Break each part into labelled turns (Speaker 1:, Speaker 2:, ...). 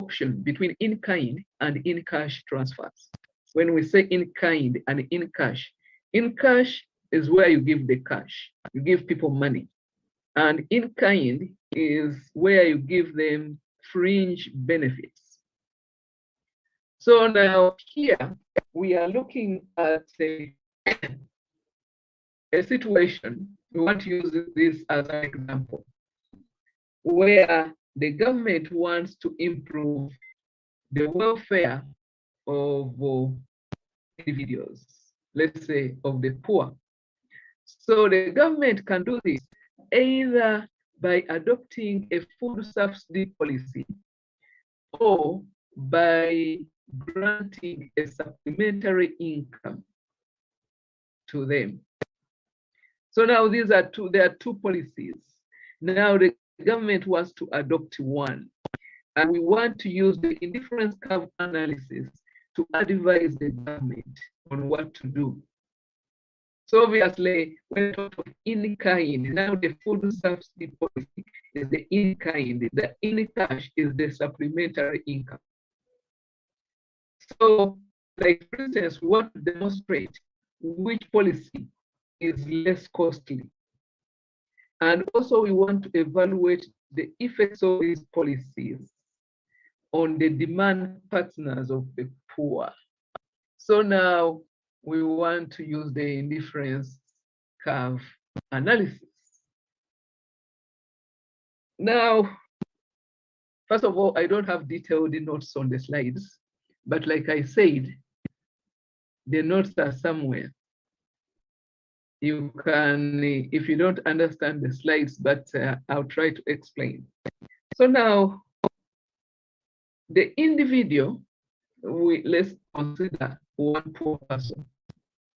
Speaker 1: option between in-kind and in-cash transfers. When we say in-kind and in cash is where you give the cash, you give people money. And in-kind is where you give them fringe benefits. So now here we are looking at a situation. We want to use this as an example where the government wants to improve the welfare of individuals, let's say of the poor. So the government can do this either by adopting a food subsidy policy or by granting a supplementary income to them. So now there are two policies. Now the government wants to adopt one, and we want to use the indifference curve analysis to advise the government on what to do. So obviously, when we talk of in-kind, now the food subsidy policy is the in-kind, the in-cash is the supplementary income. So, like for instance, we want to demonstrate which policy is less costly. And also we want to evaluate the effects of these policies on the demand partners of the poor. So now we want to use the indifference curve analysis. Now, first of all, I don't have detailed notes on the slides, but like I said, the notes are somewhere. You can, if you don't understand the slides, but I'll try to explain. So now, the individual, let's consider one poor person,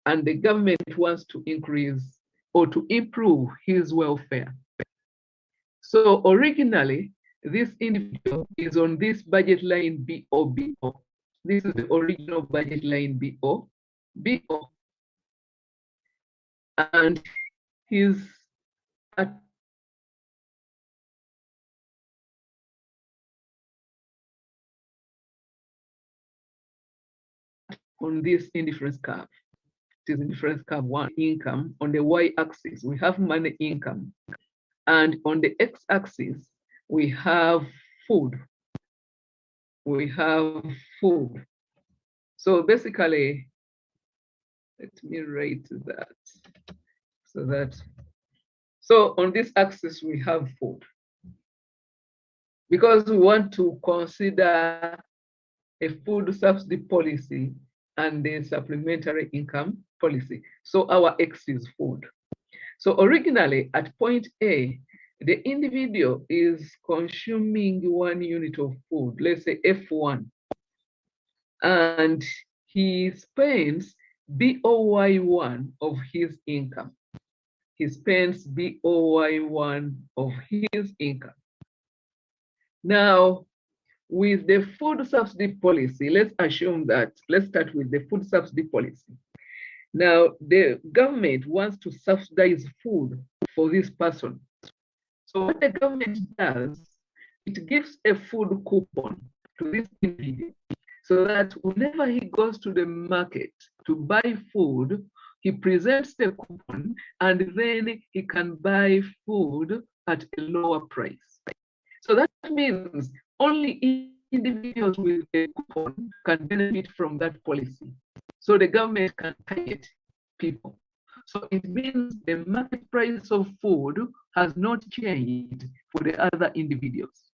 Speaker 1: and the government wants to increase or to improve his welfare. So originally, this individual is on this budget line BO. This is the original budget line BO. And he's at on this indifference curve. It is indifference curve one, income. On the y-axis, we have money income. And on the x-axis, we have food. We have food. So basically, let me write that. So on this axis, we have food. Because we want to consider a food subsidy policy and the supplementary income policy. So our X is food. So originally at point A, the individual is consuming 1 unit of food, let's say F1, and he spends BOY1 of his income. He spends BOY1 of his income. Now, with the food subsidy policy, let's start with the food subsidy policy. Now, the government wants to subsidize food for this person. So what the government does, it gives a food coupon to this individual so that whenever he goes to the market to buy food, he presents the coupon and then he can buy food at a lower price. So that means only individuals with a coupon can benefit from that policy. So the government can target people. So it means the market price of food has not changed for the other individuals.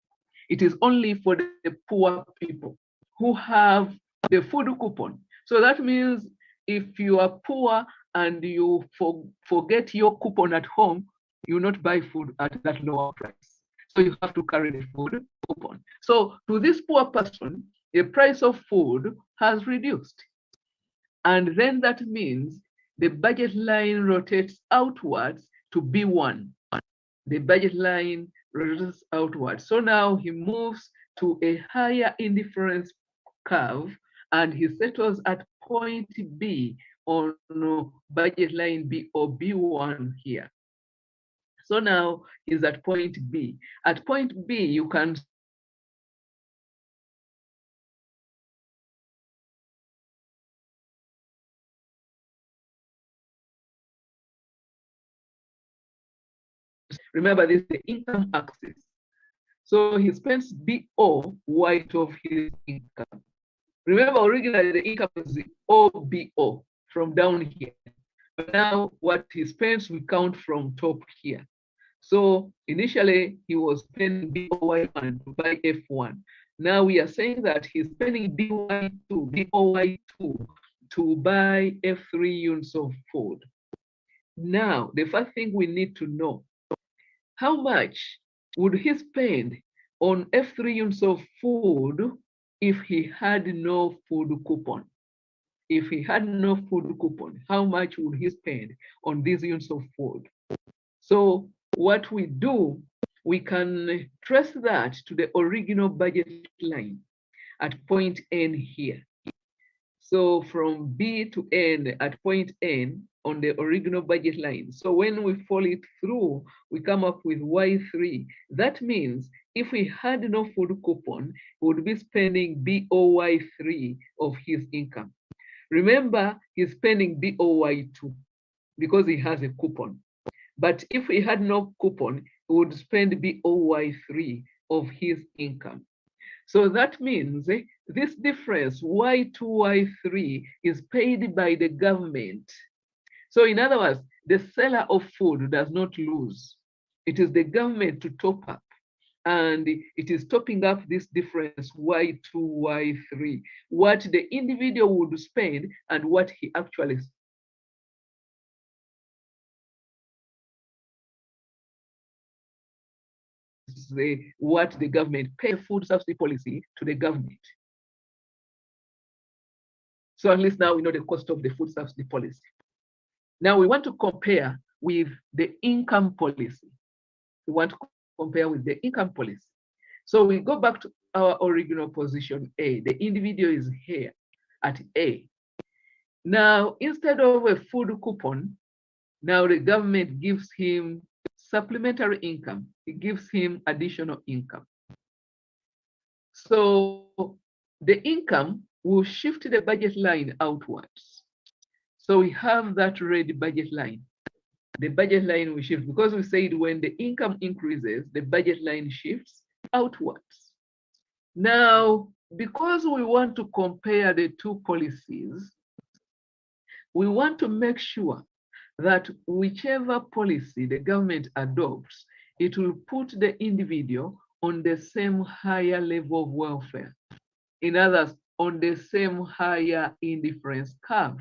Speaker 1: It is only for the poor people who have the food coupon. So that means if you are poor and you forget your coupon at home, you will not buy food at that lower price. So you have to carry the food coupon. So to this poor person, the price of food has reduced. And then that means the budget line rotates outwards to B1. The budget line rotates outwards. So now he moves to a higher indifference curve and he settles at point B on budget line B or B1 here. So now he's at point B. At point B, you can Remember, this is the income axis. So he spends BO white of his income. Remember, originally the income is OBO from down here. But now what he spends, we count from top here. So initially he was spending BOY1 to buy F1. Now we are saying that he's spending BOY2 to buy F3 units of food. Now, the first thing we need to know, how much would he spend on F3 units of food if he had no food coupon? If he had no food coupon, how much would he spend on these units of food? So what we do, we can trace that to the original budget line at point N here. So from B to N at point N on the original budget line. So when we follow it through, we come up with Y3. That means if we had no food coupon, we would be spending BOY3 of his income. Remember, he's spending BOY2 because he has a coupon. But if he had no coupon, he would spend BOY3 of his income. So that means this difference, Y2, Y3, is paid by the government. So in other words, the seller of food does not lose. It is the government to top up. And it is topping up this difference, Y2, Y3, what the individual would spend and what he actually what the government pays food subsidy policy to the government. So at least now we know the cost of the food subsidy policy. Now we want to compare with the income policy. We want to compare with the income policy. So we go back to our original position A. The individual is here at A. Now, instead of a food coupon, now the government gives him supplementary income. It gives him additional income. So the income will shift the budget line outwards. So we have that red budget line. The budget line will shift because we said when the income increases, the budget line shifts outwards. Now, because we want to compare the two policies, we want to make sure that whichever policy the government adopts, it will put the individual on the same higher level of welfare. In others, on the same higher indifference curve.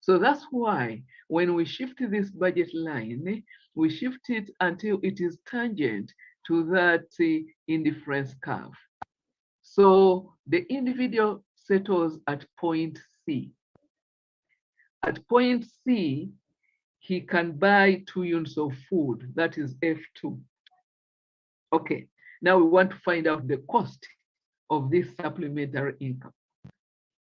Speaker 1: So that's why when we shift this budget line, we shift it until it is tangent to that indifference curve. So the individual settles at point C. At point C, he can buy 2 units of food, that is F2. Okay, now we want to find out the cost of this supplementary income.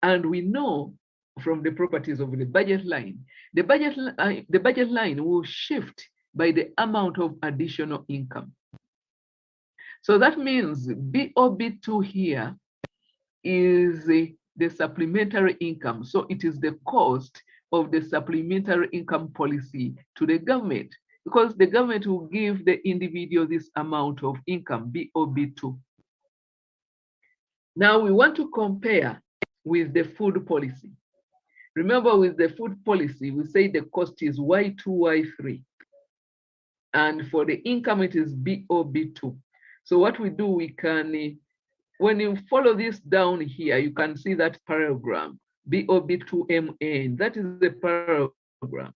Speaker 1: And we know from the properties of the budget line, the budget line will shift by the amount of additional income. So that means BOB2 here is the supplementary income. So it is the cost of the supplementary income policy to the government, because the government will give the individual this amount of income, BOB2. Now we want to compare with the food policy. Remember, with the food policy, we say the cost is Y2, Y3. And for the income, it is BOB2. So what we do, we can, when you follow this down here, you can see that parallelogram, BOB2MN, that is the parallelogram.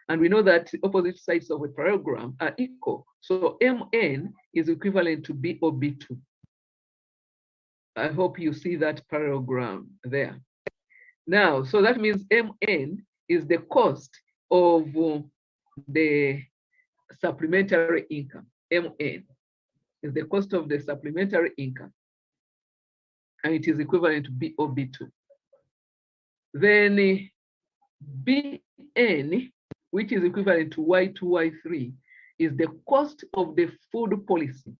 Speaker 1: And we know that opposite sides of a parallelogram are equal. So MN is equivalent to BOB2. I hope you see that parallelogram there. Now, so that means MN is the cost of the supplementary income. MN is the cost of the supplementary income, and it is equivalent to BOB2. Then BN, which is equivalent to Y2, Y3, is the cost of the food policy.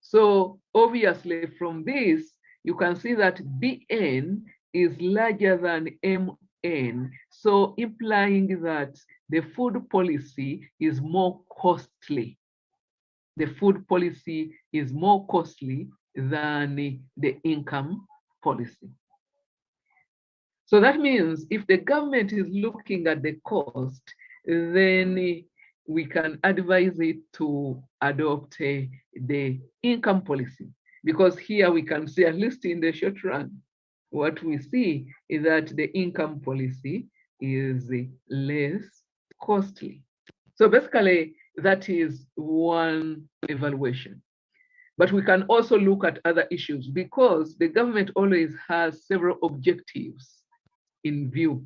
Speaker 1: So obviously from this, you can see that BN is larger than MN, so implying that the food policy is more costly the food policy is more costly than the income policy. So that means if the government is looking at the cost, then we can advise it to adopt the income policy. Because here we can see, at least in the short run, what we see is that the income policy is less costly. So basically, that is one evaluation. But we can also look at other issues because the government always has several objectives in view.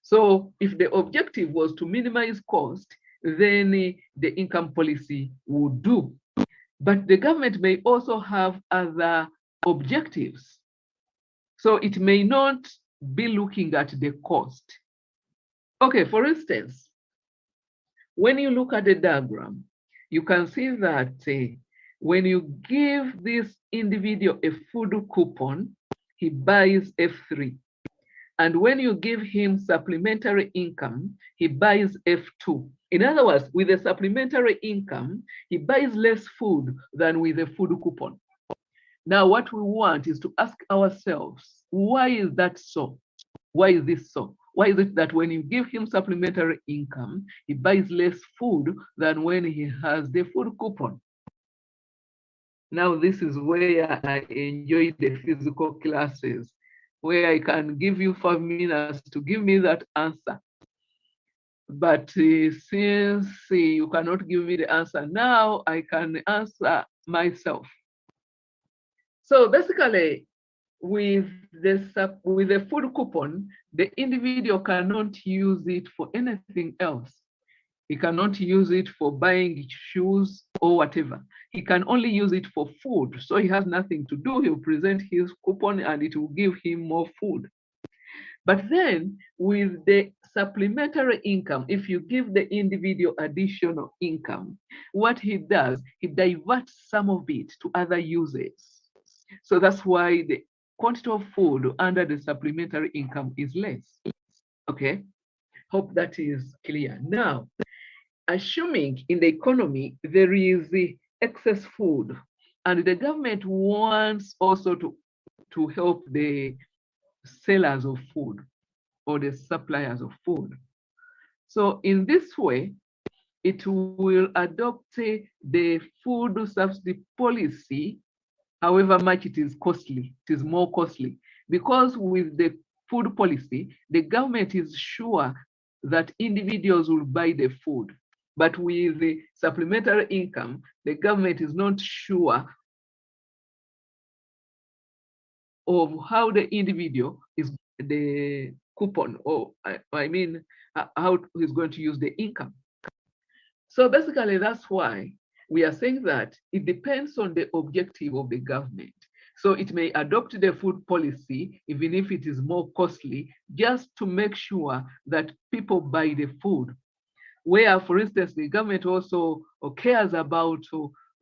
Speaker 1: So if the objective was to minimize cost, then the income policy would do. But the government may also have other objectives. So it may not be looking at the cost. Okay, for instance, when you look at the diagram, you can see that when you give this individual a food coupon, he buys F3. And when you give him supplementary income, he buys F2. In other words, with a supplementary income, he buys less food than with a food coupon. Now, what we want is to ask ourselves, why is that so? Why is this so? Why is it that when you give him supplementary income, he buys less food than when he has the food coupon? Now, this is where I enjoy the physical classes, where I can give you 5 minutes to give me that answer. But since you cannot give me the answer now, I can answer myself. So basically, with the food coupon, the individual cannot use it for anything else. He cannot use it for buying shoes or whatever. He can only use it for food. So he has nothing to do. He'll present his coupon and it will give him more food. But then with the supplementary income, if you give the individual additional income, what he does, he diverts some of it to other uses. So that's why the quantity of food under the supplementary income is less. Okay, hope that is clear. Now, assuming in the economy there is the excess food and the government wants also to help the sellers of food or the suppliers of food. So in this way, it will adopt the food subsidy policy, however much it is costly, it is more costly. Because with the food policy, the government is sure that individuals will buy the food. But with the supplementary income, the government is not sure of how the individual is the coupon, or I mean, how he's going to use the income. So basically, that's why we are saying that it depends on the objective of the government. So it may adopt the food policy, even if it is more costly, just to make sure that people buy the food. Where, for instance, the government also cares about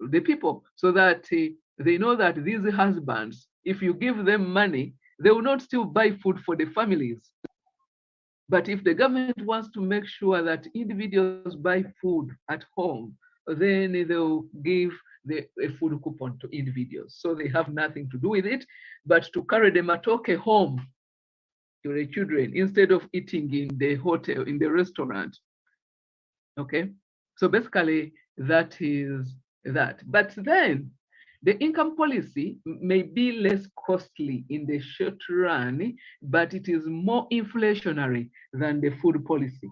Speaker 1: the people so that they know that these husbands, if you give them money, they will not still buy food for the families. But if the government wants to make sure that individuals buy food at home, then they'll give a food coupon to individuals. So they have nothing to do with it, but to carry the matoke home to the children instead of eating in the hotel, in the restaurant. Okay, so basically that is that. But then the income policy may be less costly in the short run, but it is more inflationary than the food policy.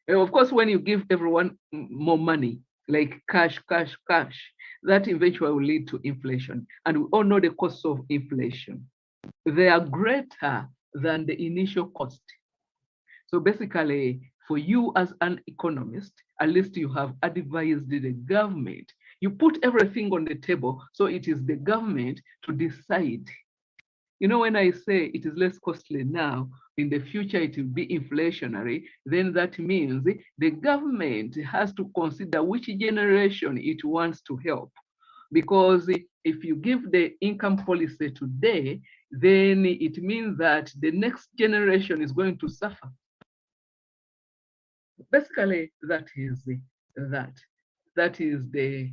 Speaker 1: And of course, when you give everyone more money, like cash, that eventually will lead to inflation. And we all know the costs of inflation. They are greater than the initial cost. So basically, for you as an economist, at least you have advised the government. You put everything on the table, so it is the government to decide. You know, when I say it is less costly now, in the future it will be inflationary, then that means the government has to consider which generation it wants to help. Because if you give the income policy today, then it means that the next generation is going to suffer. Basically, that is that. that is the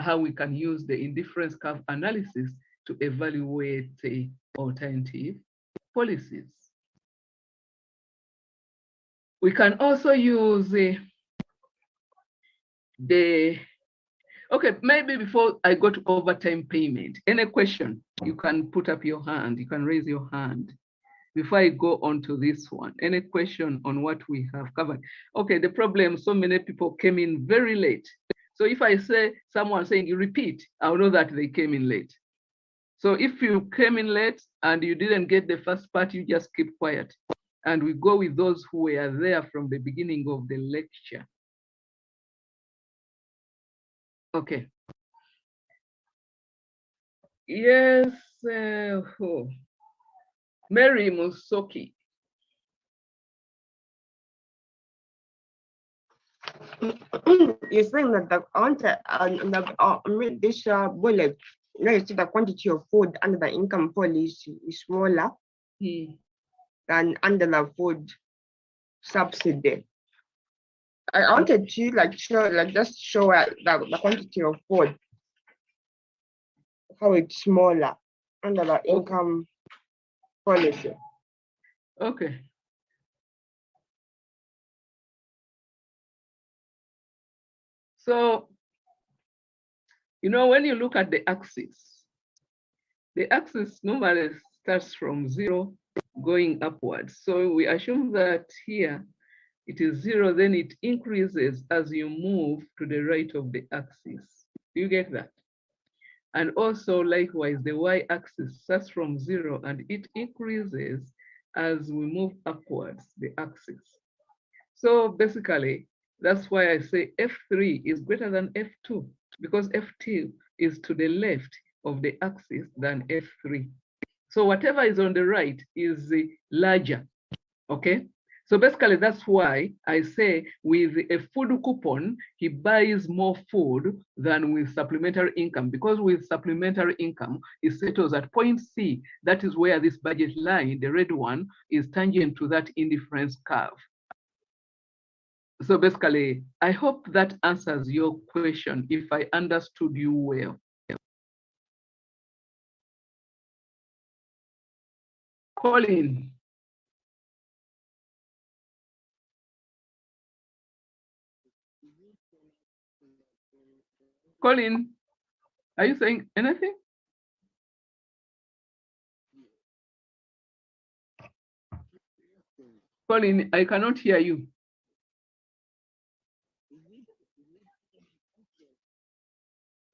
Speaker 1: how we can use the indifference curve analysis to evaluate alternative policies. We can also use okay, maybe before I go to overtime payment, any question, you can put up your hand, you can raise your hand. Before I go on to this one, any question on what we have covered? Okay, the problem, so many people came in very late. So if I say someone saying you repeat, I'll know that they came in late. So if you came in late and you didn't get the first part, you just keep quiet. And we go with those who were there from the beginning of the lecture. Okay. Yes, Mary Musoki.
Speaker 2: You're saying that this bullet, you know, you see the quantity of food under the income policy is smaller than under the food subsidy. I wanted to just show the quantity of food, how it's smaller under the income policy.
Speaker 1: Okay. So, you know, when you look at the axis normally starts from 0 going upwards. So we assume that here it is 0, then it increases as you move to the right of the axis. Do you get that? And also likewise, the y-axis starts from 0 and it increases as we move upwards the axis. So basically, that's why I say F3 is greater than F2, because F2 is to the left of the axis than F3. So whatever is on the right is larger, okay? So basically, that's why I say with a food coupon, he buys more food than with supplementary income, because with supplementary income, it settles at point C. That is where this budget line, the red one, is tangent to that indifference curve. So basically, I hope that answers your question, if I understood you well. Colin. Colin, are you saying anything? Colin, I cannot hear you.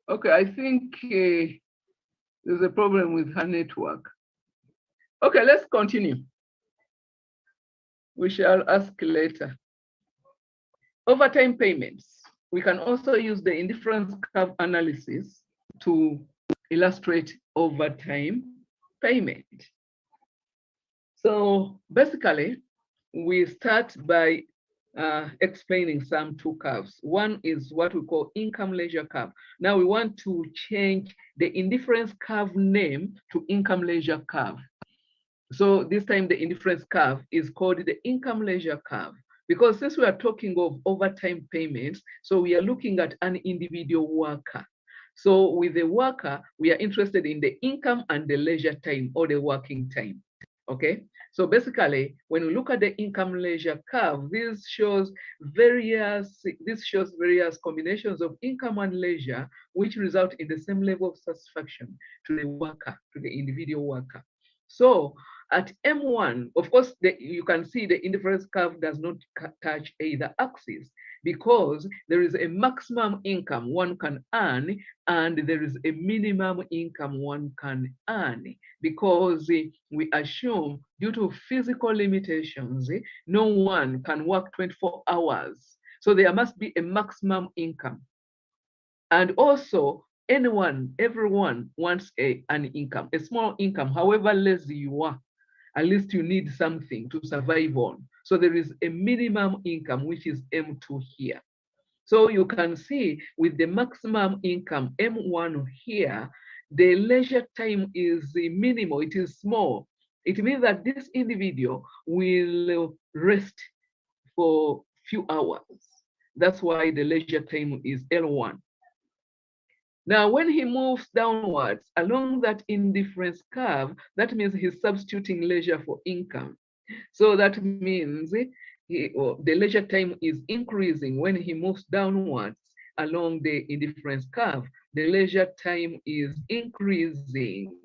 Speaker 1: Okay, I think there's a problem with her network. Okay, let's continue. We shall ask later. Overtime payments. We can also use the indifference curve analysis to illustrate overtime payment. So basically, we start by explaining some two curves. One is what we call income leisure curve. Now we want to change the indifference curve name to income leisure curve. So this time the indifference curve is called the income leisure curve, because since we are talking of overtime payments, so we are looking at an individual worker. So with the worker, we are interested in the income and the leisure time, or the working time, okay? So basically, when we look at the income leisure curve, this shows various combinations of income and leisure, which result in the same level of satisfaction to the worker, to the individual worker. So at M1, of course, you can see the indifference curve does not touch either axis, because there is a maximum income one can earn and there is a minimum income one can earn, because we assume due to physical limitations, no one can work 24 hours. So there must be a maximum income. And also, everyone wants an income, a small income, however lazy you are. At least you need something to survive on. So there is a minimum income, which is M2 here. So you can see with the maximum income, M1 here, the leisure time is minimal, it is small. It means that this individual will rest for few hours. That's why the leisure time is L1. Now, when he moves downwards along that indifference curve, that means he's substituting leisure for income. So that means the leisure time is increasing when he moves downwards along the indifference curve. The leisure time is increasing.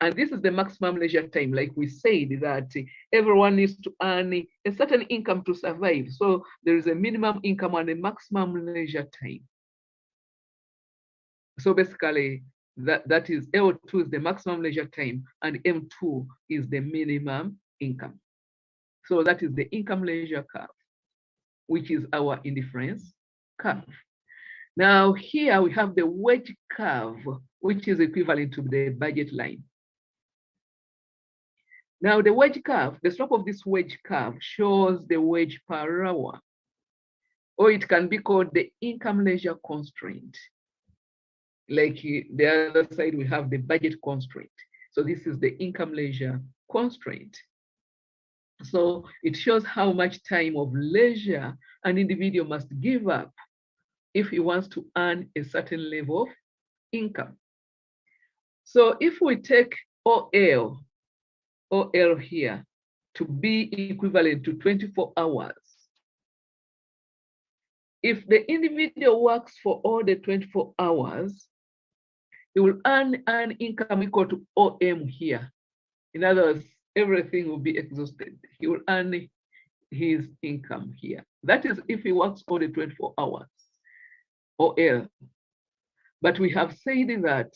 Speaker 1: And this is the maximum leisure time. Like we said, that everyone needs to earn a certain income to survive. So there is a minimum income and a maximum leisure time. So basically, that is L2 is the maximum leisure time and M2 is the minimum income. So that is the income leisure curve, which is our indifference curve. Now here we have the wage curve, which is equivalent to the budget line. Now the wage curve, the slope of this wage curve shows the wage per hour, or it can be called the income leisure constraint. Like the other side, we have the budget constraint. So this is the income leisure constraint. So it shows how much time of leisure an individual must give up if he wants to earn a certain level of income. So if we take OL here to be equivalent to 24 hours, if the individual works for all the 24 hours, he will earn an income equal to OM here. In other words, everything will be exhausted. He will earn his income here. That is if he works all the 24 hours, OL. But we have said that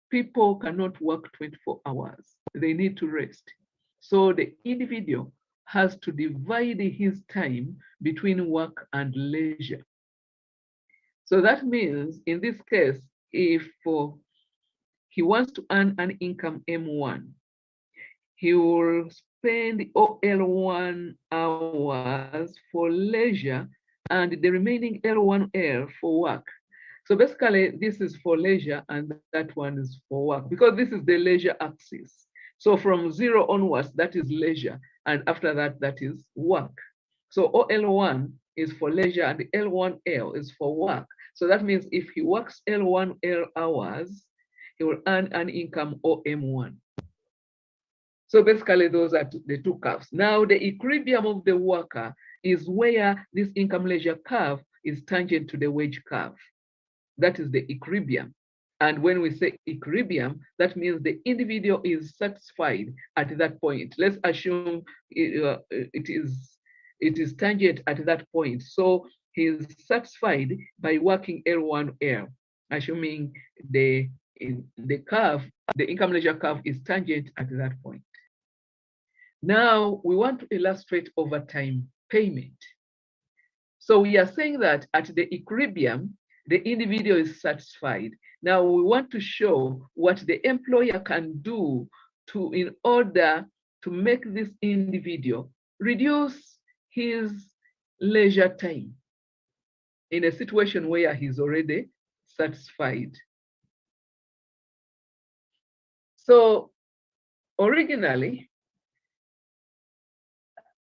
Speaker 1: people cannot work 24 hours. They need to rest. So the individual has to divide his time between work and leisure. So that means in this case, if he wants to earn an income M1, he will spend OL1 hours for leisure and the remaining L1L for work. So basically, this is for leisure and that one is for work, because this is the leisure axis. So from 0 onwards, that is leisure, and after that, that is work. So OL1 is for leisure and L1L is for work. So that means if he works L1L hours, he will earn an income OM1. So basically, those are the two curves. Now, the equilibrium of the worker is where this income leisure curve is tangent to the wage curve. That is the equilibrium. And when we say equilibrium, that means the individual is satisfied at that point. Let's assume it is tangent at that point. So he is satisfied by working L1L, assuming the curve, the income leisure curve is tangent at that point. Now we want to illustrate overtime payment. So we are saying that at the equilibrium, the individual is satisfied. Now we want to show what the employer can do in order to make this individual reduce his leisure time in a situation where he's already satisfied. So originally,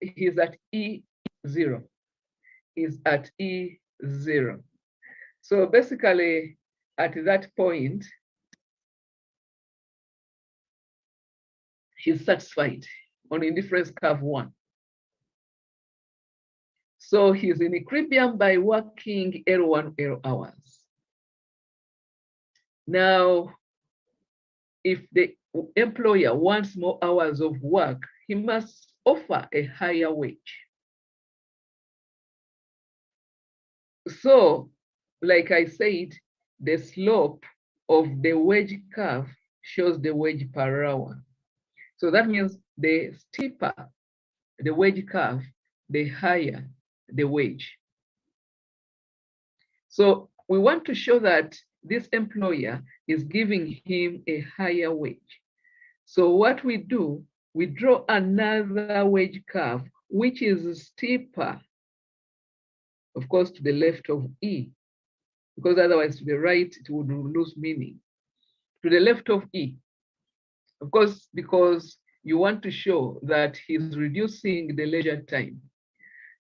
Speaker 1: he's at E0. He's at E0. So basically, at that point, he's satisfied on indifference curve 1. So he's in equilibrium by working L1L hours. Now, if the employer wants more hours of work, he must offer a higher wage. So, like I said, the slope of the wage curve shows the wage per hour. So that means the steeper the wage curve, the higher the wage. So we want to show that this employer is giving him a higher wage. So what we do, we draw another wage curve, which is steeper, of course, to the left of E, because otherwise to the right, it would lose meaning. To the left of E, of course, because you want to show that he's reducing the leisure time.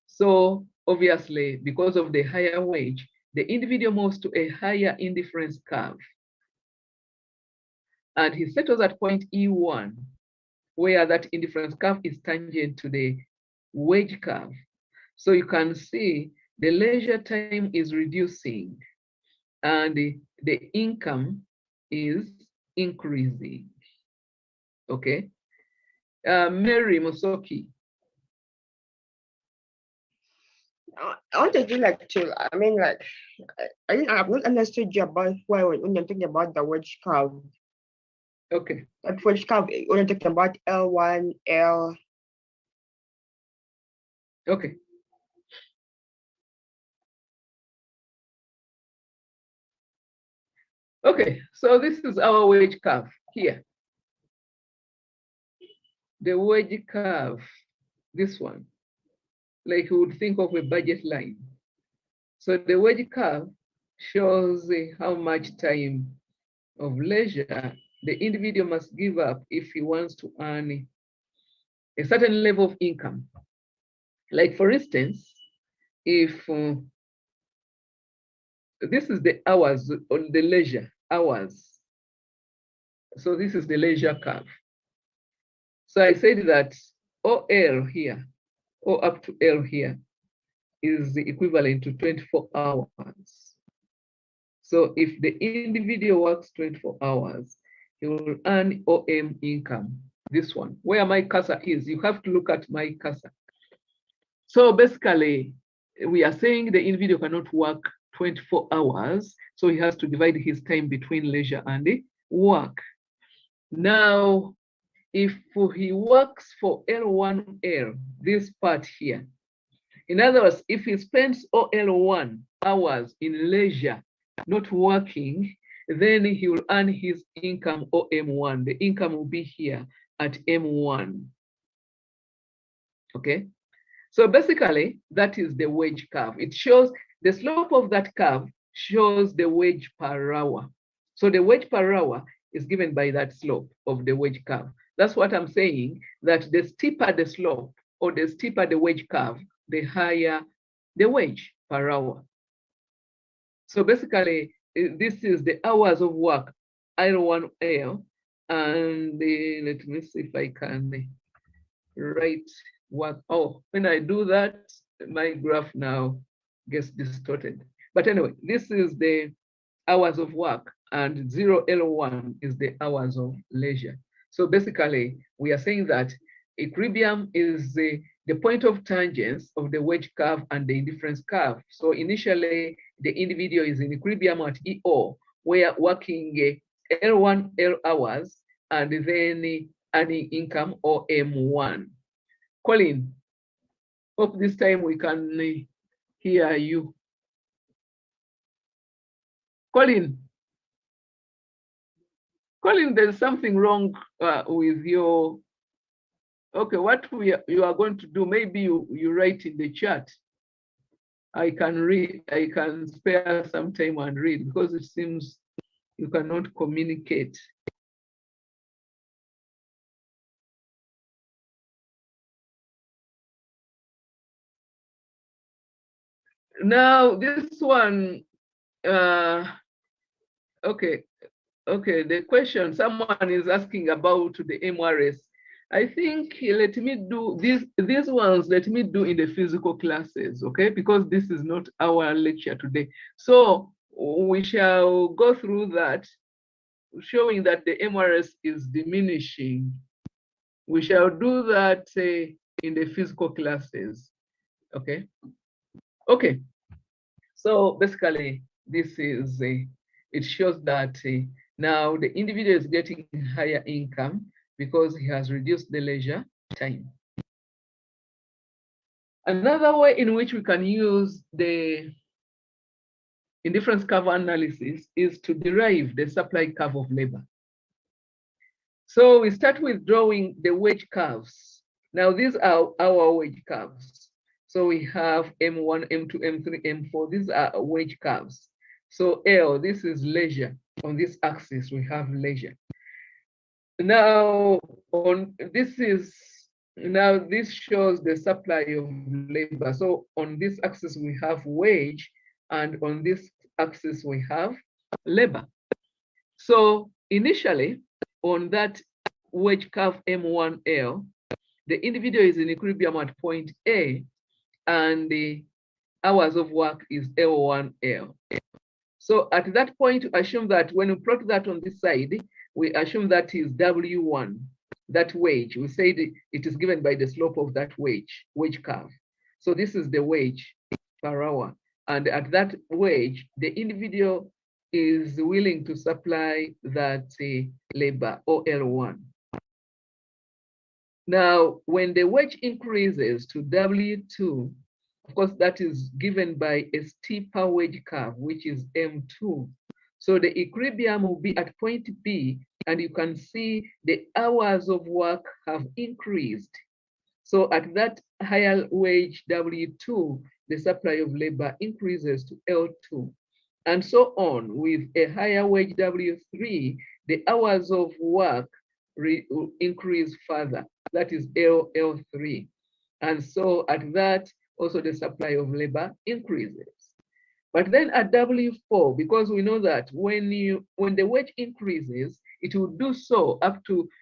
Speaker 1: So obviously, because of the higher wage, the individual moves to a higher indifference curve. And he settles at point E1, where that indifference curve is tangent to the wage curve. So you can see the leisure time is reducing and the income is increasing. Okay. Mary Musoki.
Speaker 2: I wanted you like to, I mean, like, I've not understood you about why when you're talking about the wage curve.
Speaker 1: Okay.
Speaker 2: That wage curve, when you're talking about L1, L.
Speaker 1: Okay. Okay, so this is our wage curve here. The wage curve, this one, like you would think of a budget line. So the wage curve shows how much time of leisure the individual must give up if he wants to earn a certain level of income. Like for instance, if this is the hours on the leisure hours. So this is the leisure curve. So I said that OL here, or up to L here, is the equivalent to 24 hours. So if the individual works 24 hours, he will earn OM income, this one. Where my cursor is, you have to look at my cursor. So basically, we are saying the individual cannot work 24 hours, so he has to divide his time between leisure and work. Now, if he works for L1L, this part here, in other words, if he spends OL1 hours in leisure, not working, then he will earn his income OM1. The income will be here at M1. Okay, so basically that is the wage curve. It shows the slope of that curve shows the wage per hour. So the wage per hour is given by that slope of the wage curve. That's what I'm saying, that the steeper the slope or the steeper the wage curve, the higher the wage per hour. So basically, this is the hours of work, L1L, and let me see if I can write what, oh, when I do that, my graph now gets distorted. But anyway, this is the hours of work, and 0L1 is the hours of leisure. So basically, we are saying that equilibrium is the point of tangents of the wage curve and the indifference curve. So initially, the individual is in equilibrium at EO, where working L1, L hours, and then earning income or M1. Colin, hope this time we can hear you. Colin, there's something wrong with your, okay, what you are going to do, maybe you write in the chat. I can read, I can spare some time and read, because it seems you cannot communicate. Now this one, okay, the question someone is asking about the MRS. I think let me do these ones, let me do in the physical classes, okay? Because this is not our lecture today. So we shall go through that, showing that the MRS is diminishing. We shall do that in the physical classes, okay? Okay, so basically this is, it shows that now the individual is getting higher income because he has reduced the leisure time. Another way in which we can use the indifference curve analysis is to derive the supply curve of labor. So we start with drawing the wage curves. Now these are our wage curves. So we have M1, M2, M3, M4. These are wage curves. So L, this is leisure. On this axis, we have leisure. Now, this is Now this shows the supply of labor. So on this axis we have wage, and on this axis we have labor. So initially on that wage curve M1L, the individual is in equilibrium at point A, and the hours of work is L1L. So at that point, assume that when we plot that on this side, we assume that is W1, that wage. We said it is given by the slope of that wage curve. So this is the wage per hour. And at that wage, the individual is willing to supply that labor, or L1. Now, when the wage increases to W2, of course, that is given by a steeper wage curve, which is M2. So the equilibrium will be at point B, and you can see the hours of work have increased. So at that higher wage W2, the supply of labor increases to L2. And so on. With a higher wage W3, the hours of work increase further. That is L3. And so at that, also the supply of labor increases. But then at W4, because we know that when the wage increases, it will do so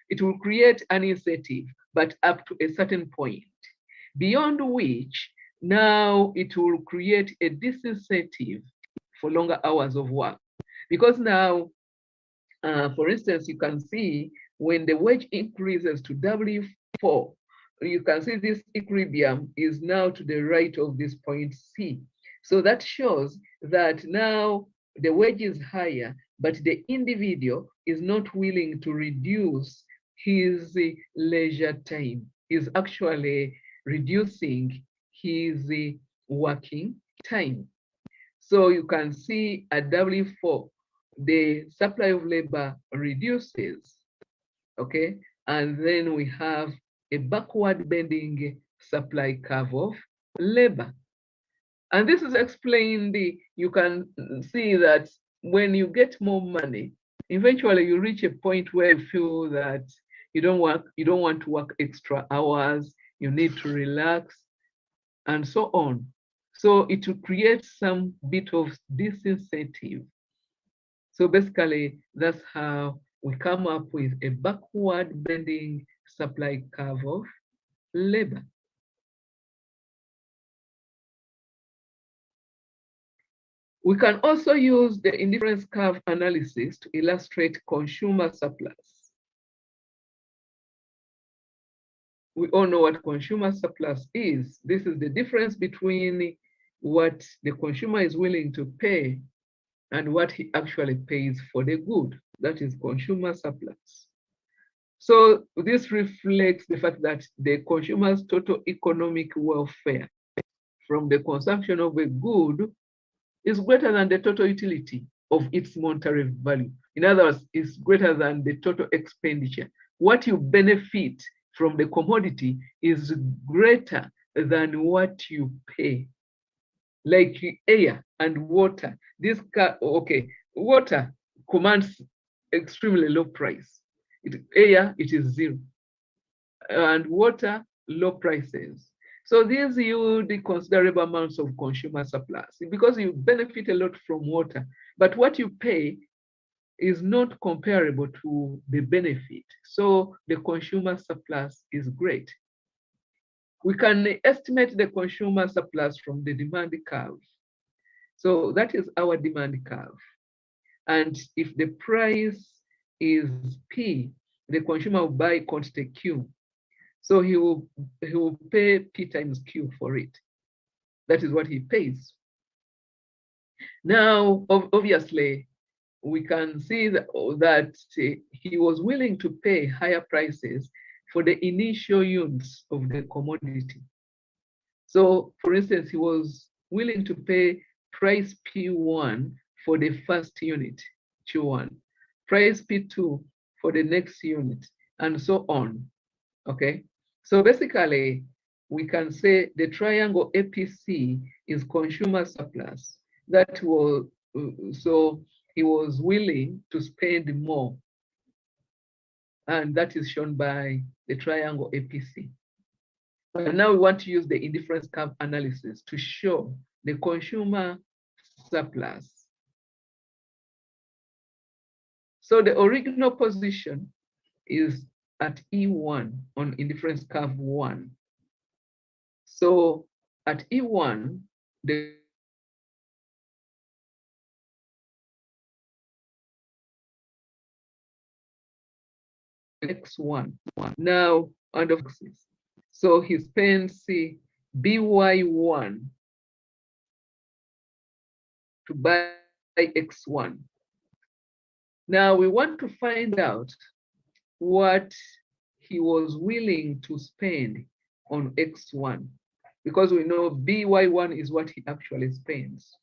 Speaker 1: it will create an incentive, but up to a certain point, beyond which now it will create a disincentive for longer hours of work. Because now, for instance, you can see when the wage increases to W4, you can see this equilibrium is now to the right of this point C. So that shows that now the wage is higher, but the individual is not willing to reduce his leisure time. He's actually reducing his working time. So you can see at W4, the supply of labor reduces, okay? And then we have a backward bending supply curve of labor. And this is explained, you can see that when you get more money, eventually you reach a point where you feel that you don't want to work extra hours, you need to relax, and so on. So it will create some bit of disincentive. So basically, that's how we come up with a backward bending supply curve of labor. We can also use the indifference curve analysis to illustrate consumer surplus. We all know what consumer surplus is. This is the difference between what the consumer is willing to pay and what he actually pays for the good. That is consumer surplus. So this reflects the fact that the consumer's total economic welfare from the consumption of a good is greater than the total utility of its monetary value. In other words, it's greater than the total expenditure. What you benefit from the commodity is greater than what you pay. Like air and water. Water commands extremely low price. Air, it is zero. And water, low prices. So these yield considerable amounts of consumer surplus because you benefit a lot from water, but what you pay is not comparable to the benefit. So the consumer surplus is great. We can estimate the consumer surplus from the demand curve. So that is our demand curve. And if the price is P, the consumer will buy quantity Q. So he will pay P times Q for it. That is what he pays. Now, obviously, we can see that he was willing to pay higher prices for the initial units of the commodity. So, for instance, he was willing to pay price P1 for the first unit, Q1, price P2 for the next unit, and so on. Okay, so basically, we can say the triangle APC is consumer surplus. That was, so he was willing to spend more. And that is shown by the triangle APC. And now we want to use the indifference curve analysis to show the consumer surplus. So the original position is at E1 on indifference curve 1. So at E1, the X1 now under axis. So he spends BY1 to buy X1. Now we want to find out what he was willing to spend on X1, because we know BY1 is what he actually spends.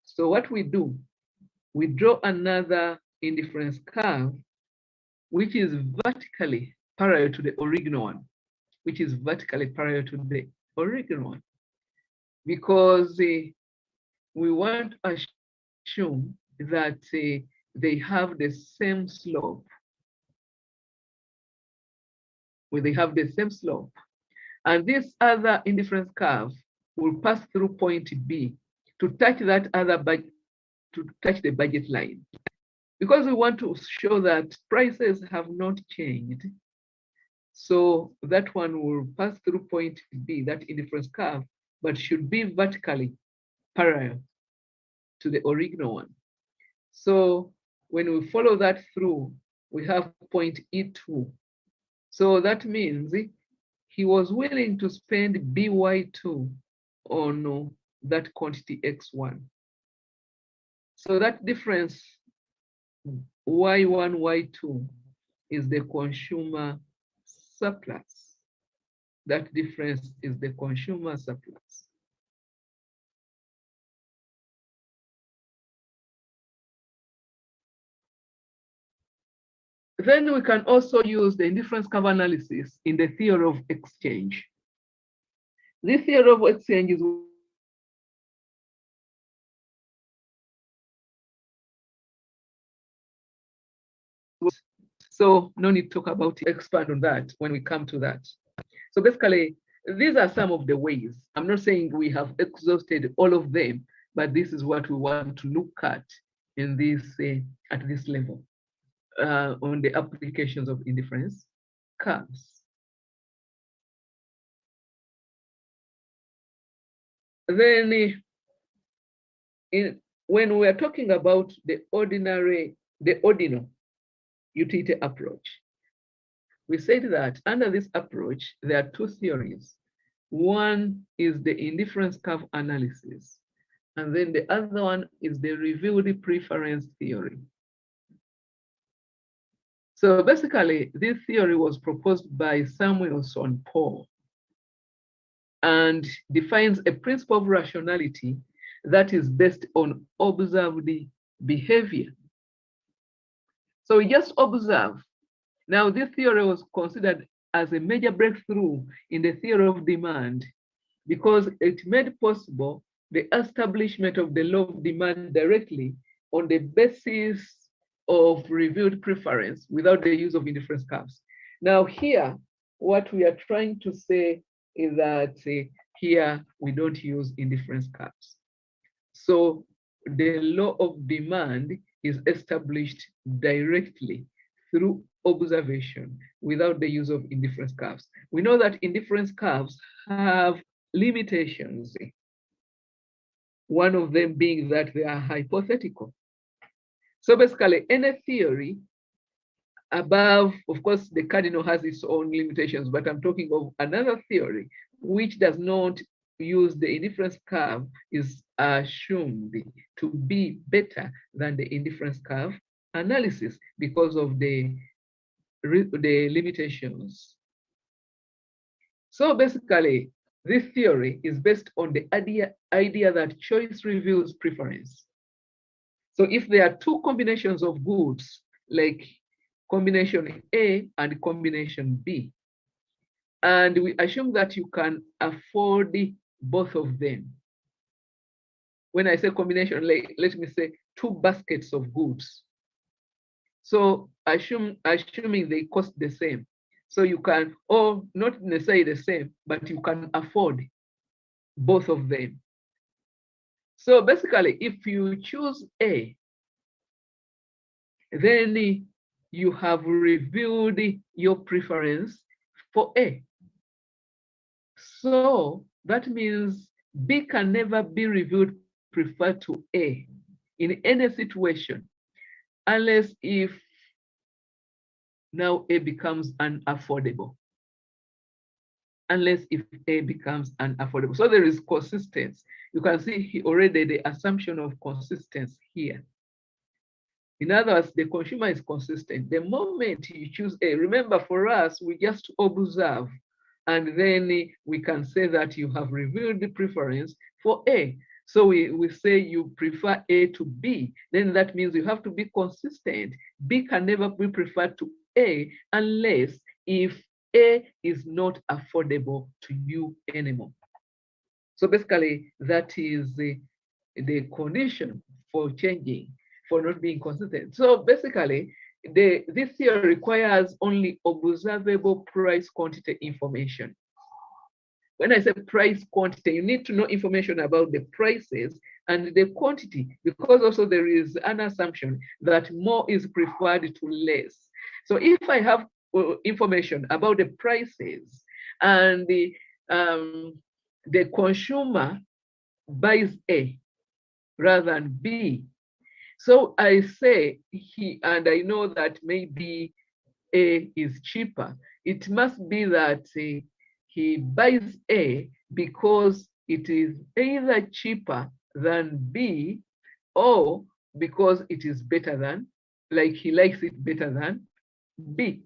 Speaker 1: So what we do, we draw another indifference curve, which is vertically parallel to the original one, because we want to assume that they have the same slope. And this other indifference curve will pass through point B to touch that other budget, to touch the budget line. Because we want to show that prices have not changed, so that one will pass through point B, that indifference curve, but should be vertically parallel to the original one. So when we follow that through, we have point E2. So that means he was willing to spend BY2 on that quantity X1. So that difference, Y1, Y2, is the consumer surplus. That difference is the consumer surplus. Then we can also use the indifference curve analysis in the theory of exchange. This theory of exchange is so no need to talk about it, expand on that when we come to that. So basically, these are some of the ways. I'm not saying we have exhausted all of them, but this is what we want to look at in this at this level on the applications of indifference curves. Then when we are talking about the ordinal utility approach, we said that under this approach, there are two theories. One is the indifference curve analysis, and then the other one is the revealed preference theory. So basically, this theory was proposed by Samuelson Paul and defines a principle of rationality that is based on observed behavior. So we just observe. Now, this theory was considered as a major breakthrough in the theory of demand because it made possible the establishment of the law of demand directly on the basis of revealed preference without the use of indifference curves. Now here, what we are trying to say is that here we don't use indifference curves. So the law of demand is established directly through observation without the use of indifference curves. We know that indifference curves have limitations. One of them being that they are hypothetical. So basically, any theory above, of course, the cardinal has its own limitations, but I'm talking of another theory which does not use the indifference curve is assumed to be better than the indifference curve analysis because of the limitations. So basically, this theory is based on the idea that choice reveals preference. So if there are two combinations of goods, like combination A and combination B, and we assume that you can afford both of them. When I say combination, let me say two baskets of goods. So assuming they cost the same. So you can, or not necessarily the same, but you can afford both of them. So basically, if you choose A, then you have revealed your preference for A. So that means B can never be revealed preferred to A in any situation, unless if now A becomes unaffordable. Unless if A becomes unaffordable. So there is consistency. You can see already the assumption of consistency here. In other words, the consumer is consistent. The moment you choose A, remember for us, we just observe, and then we can say that you have revealed the preference for A. So we say you prefer A to B, then that means you have to be consistent. B can never be preferred to A unless if A is not affordable to you anymore. So basically, that is the condition for changing, for not being consistent. So basically, this theory requires only observable price quantity information. When I say price quantity, you need to know information about the prices and the quantity, because also there is an assumption that more is preferred to less. So if I have information about the prices and the consumer buys A rather than B, so I say and I know that maybe A is cheaper, it must be that he buys A because it is either cheaper than B or because it is better than, like he likes it better than B.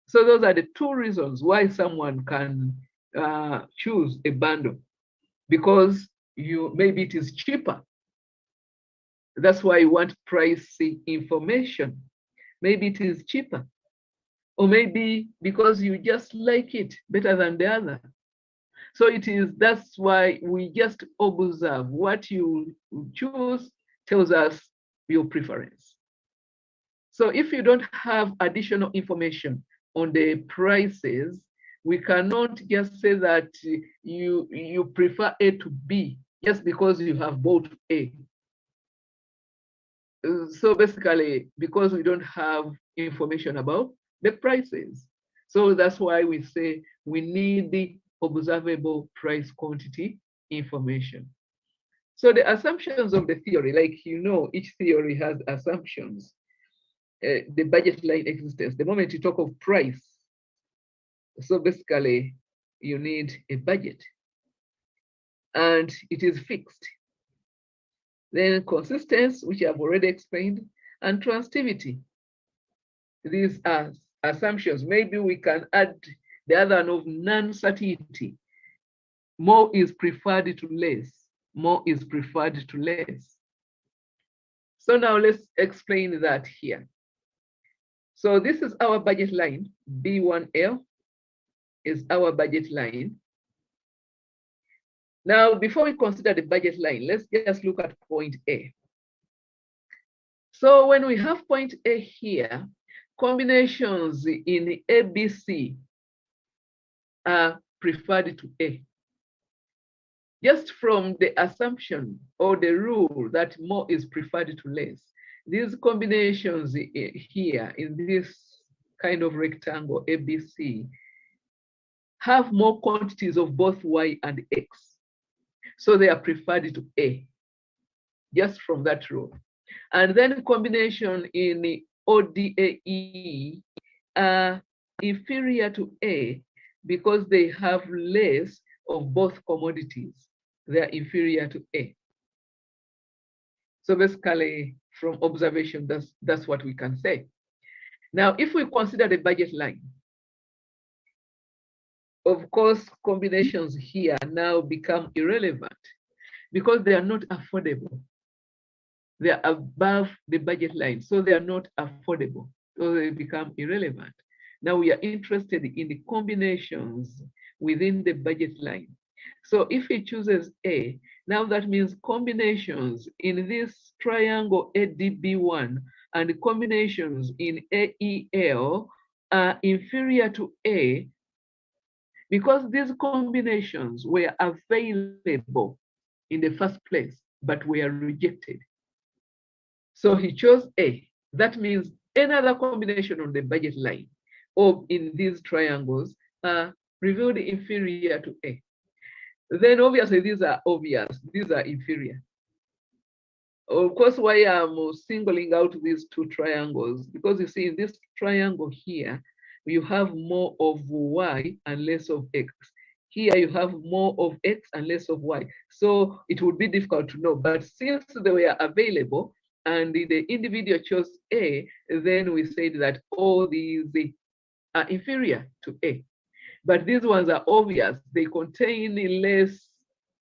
Speaker 1: So those are the two reasons why someone can choose a bundle, because maybe it is cheaper. That's why you want price information. Maybe it is cheaper. Or maybe because you just like it better than the other. So that's why we just observe. What you choose tells us your preference. So if you don't have additional information on the prices, we cannot just say that you prefer A to B just because you have bought A. So basically, because we don't have information about the prices. So that's why we say we need the observable price quantity information. So the assumptions of the theory, like each theory has assumptions. The budget line existence, the moment you talk of price, so basically you need a budget and it is fixed. Then consistency, which I've already explained, and transitivity. These are assumptions. Maybe we can add the other one of non-certainty. More is preferred to less. More is preferred to less. So now let's explain that here. So this is our budget line. B1L is our budget line. Now, before we consider the budget line, let's just look at point A. So when we have point A here, combinations in ABC are preferred to A. Just from the assumption or the rule that more is preferred to less, these combinations here in this kind of rectangle ABC have more quantities of both Y and X. So they are preferred to A, just from that rule. And then combination in ODAE are inferior to A because they have less of both commodities. They are inferior to A. So basically, from observation, that's what we can say. Now, if we consider the budget line, of course, combinations here now become irrelevant because they are not affordable. They are above the budget line, so they are not affordable. So they become irrelevant. Now we are interested in the combinations within the budget line. So if he chooses A, now that means combinations in this triangle ADB1 and combinations in AEL are inferior to A because these combinations were available in the first place, but were rejected. So he chose A. That means any other combination on the budget line or in these triangles are revealed inferior to A. Then obviously these are obvious, these are inferior. Of course, why I'm singling out these two triangles, because you see in this triangle here, you have more of Y and less of X. Here you have more of X and less of Y. So it would be difficult to know, but since they were available and the individual chose A, then we said that all these are inferior to A. But these ones are obvious. They contain less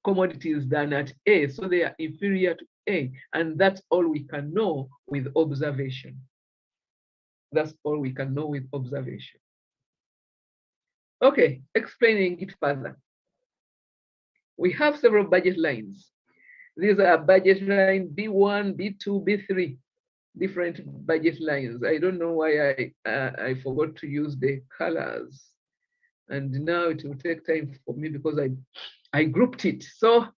Speaker 1: commodities than at A, so they are inferior to A. And that's all we can know with observation. That's all we can know with observation. Okay, explaining it further. We have several budget lines. These are budget line B1, B2, B3, different budget lines. I don't know why I forgot to use the colors. And now it will take time for me because I grouped it. So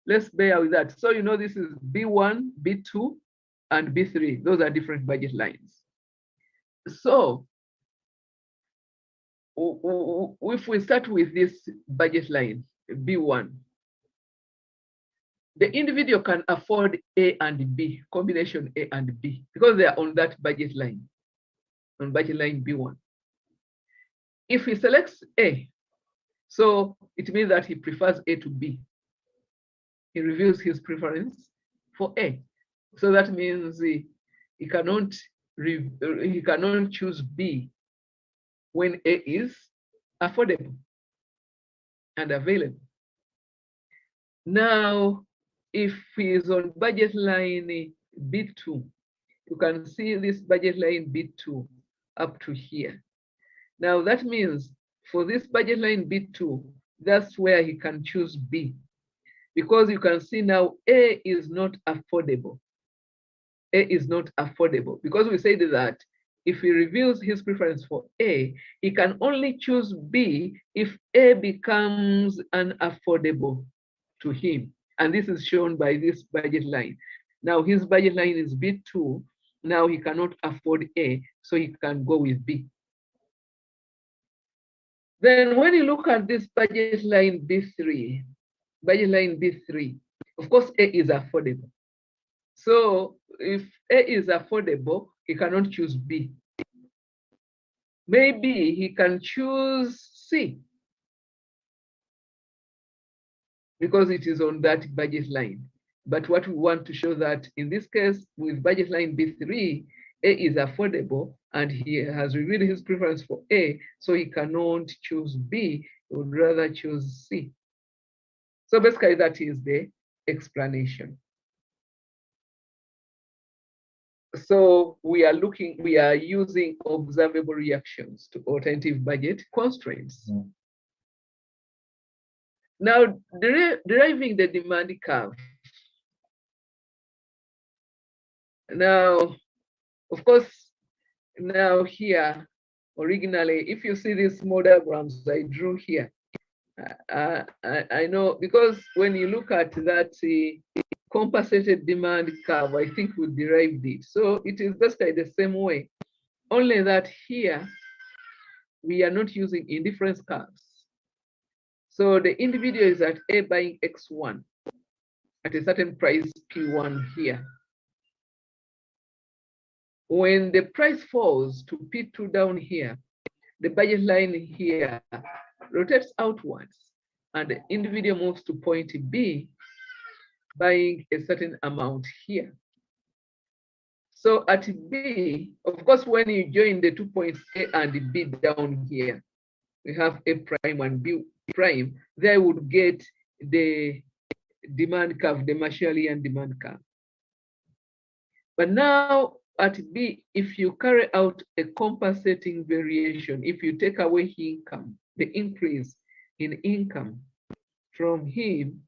Speaker 1: let's bear with that. So you know this is B1, B2, and B3. Those are different budget lines. So if we start with this budget line, B1, the individual can afford A and B, combination A and B, because they are on that budget line, on budget line B1. If he selects A, so it means that he prefers A to B. He reveals his preference for A. So that means he cannot choose B when A is affordable and available. Now, if he is on budget line B2, you can see this budget line B2 up to here. Now that means for this budget line B2, that's where he can choose B, because you can see now A is not affordable. A is not affordable because we said that if he reveals his preference for A, he can only choose B if A becomes unaffordable to him. And this is shown by this budget line. Now his budget line is B2. Now he cannot afford A, so he can go with B. Then when you look at this budget line B3, of course A is affordable. So if A is affordable, he cannot choose B. Maybe he can choose C because it is on that budget line. But what we want to show that in this case, with budget line B3, A is affordable and he has revealed his preference for A, so he cannot choose B, he would rather choose C. So basically that is the explanation. So we are using observable reactions to alternative budget constraints. Mm. Now, deriving the demand curve. Now, of course, now here, originally, if you see these small diagrams I drew here, I know, because when you look at that compensated demand curve, I think we derived it. So it is basically the same way, only that here we are not using indifference curves. So the individual is at A buying X1 at a certain price P1 here. When the price falls to P2 down here, the budget line here rotates outwards and the individual moves to point B, buying a certain amount here. So at B, of course, when you join the 2 points A and B down here, we have A prime and B prime, they would get the demand curve, the Marshallian demand curve. But now at B, if you carry out a compensating variation, if you take away income, the increase in income from him,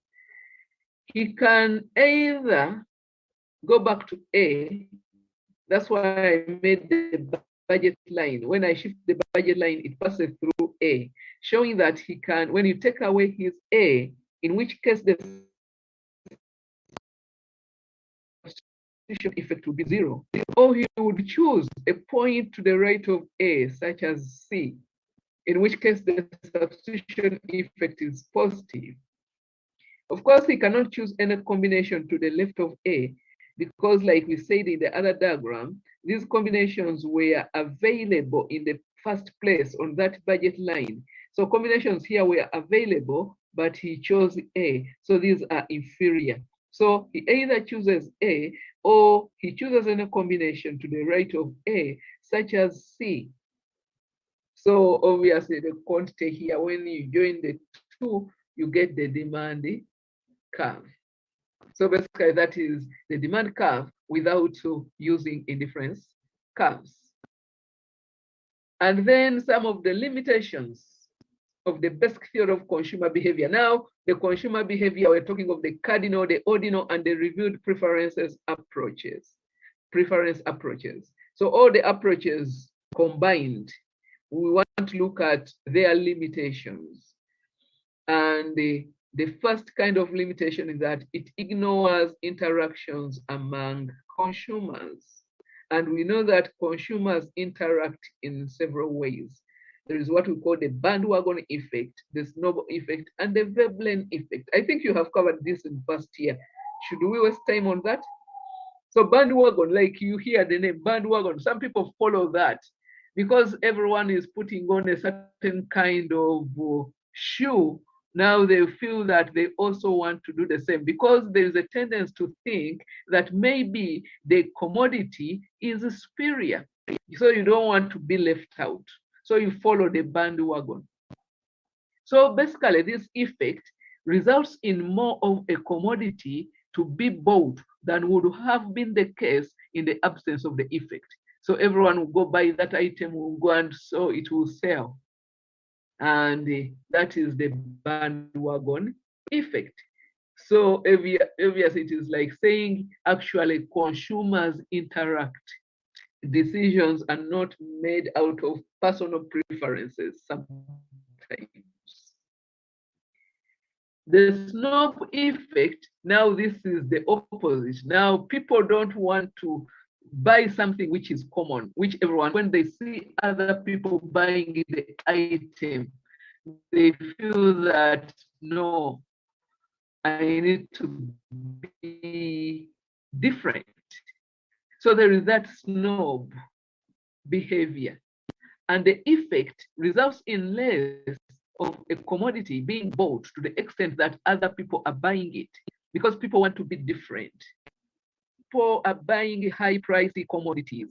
Speaker 1: he can either go back to A. That's why I made the budget line. When I shift the budget line, it passes through A, showing that he can, when you take away his A, in which case the substitution effect would be 0. Or he would choose a point to the right of A, such as C, in which case the substitution effect is positive. Of course, he cannot choose any combination to the left of A, because like we said in the other diagram, these combinations were available in the first place on that budget line. So combinations here were available, but he chose A. So these are inferior. So he either chooses A or he chooses any combination to the right of A, such as C. So obviously the quantity here, when you join the two, you get the demand curve. So basically that is the demand curve without using indifference curves. And then some of the limitations of the basic theory of consumer behavior. Now, the consumer behavior, we're talking of the cardinal, the ordinal, and the reviewed preferences approaches, preference approaches. So all the approaches combined, we want to look at their limitations. And the first kind of limitation is that it ignores interactions among consumers. And we know that consumers interact in several ways. There is what we call the bandwagon effect, the snowball effect, and the Veblen effect. I think you have covered this in first year. Should we waste time on that? So bandwagon, like you hear the name bandwagon, some people follow that because everyone is putting on a certain kind of shoe. Now they feel that they also want to do the same because there is a tendency to think that maybe the commodity is superior. So you don't want to be left out. So you follow the bandwagon. So basically this effect results in more of a commodity to be bought than would have been the case in the absence of the effect. So everyone will go buy that item, will go and so it will sell. And that is the bandwagon effect. So obviously it is like saying actually consumers interact. Decisions are not made out of personal preferences sometimes. The snob effect, now this is the opposite. Now people don't want to buy something which is common, which everyone, when they see other people buying the item, they feel that, no, I need to be different. So there is that snob behavior. And the effect results in less of a commodity being bought to the extent that other people are buying it because people want to be different. People are buying high-priced commodities,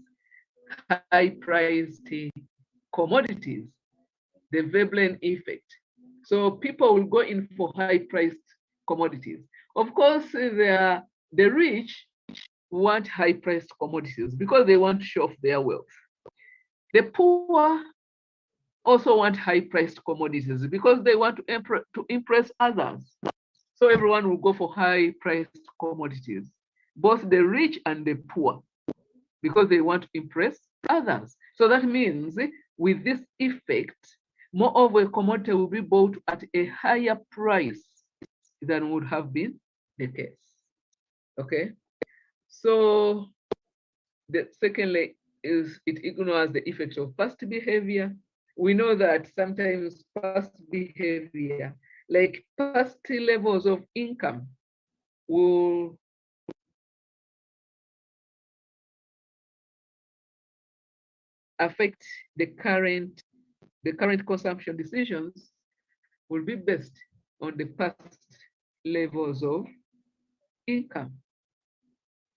Speaker 1: the Veblen effect. So people will go in for high-priced commodities. Of course, the rich want high-priced commodities because they want to show off their wealth. The poor also want high-priced commodities because they want to impress others. So everyone will go for high-priced commodities, both the rich and the poor, because they want to impress others. So that means with this effect, more of a commodity will be bought at a higher price than would have been the case. Okay. So the secondly is it ignores the effect of past behavior. We know that sometimes past behavior, like past levels of income, will affect the current consumption decisions will be based on the past levels of income.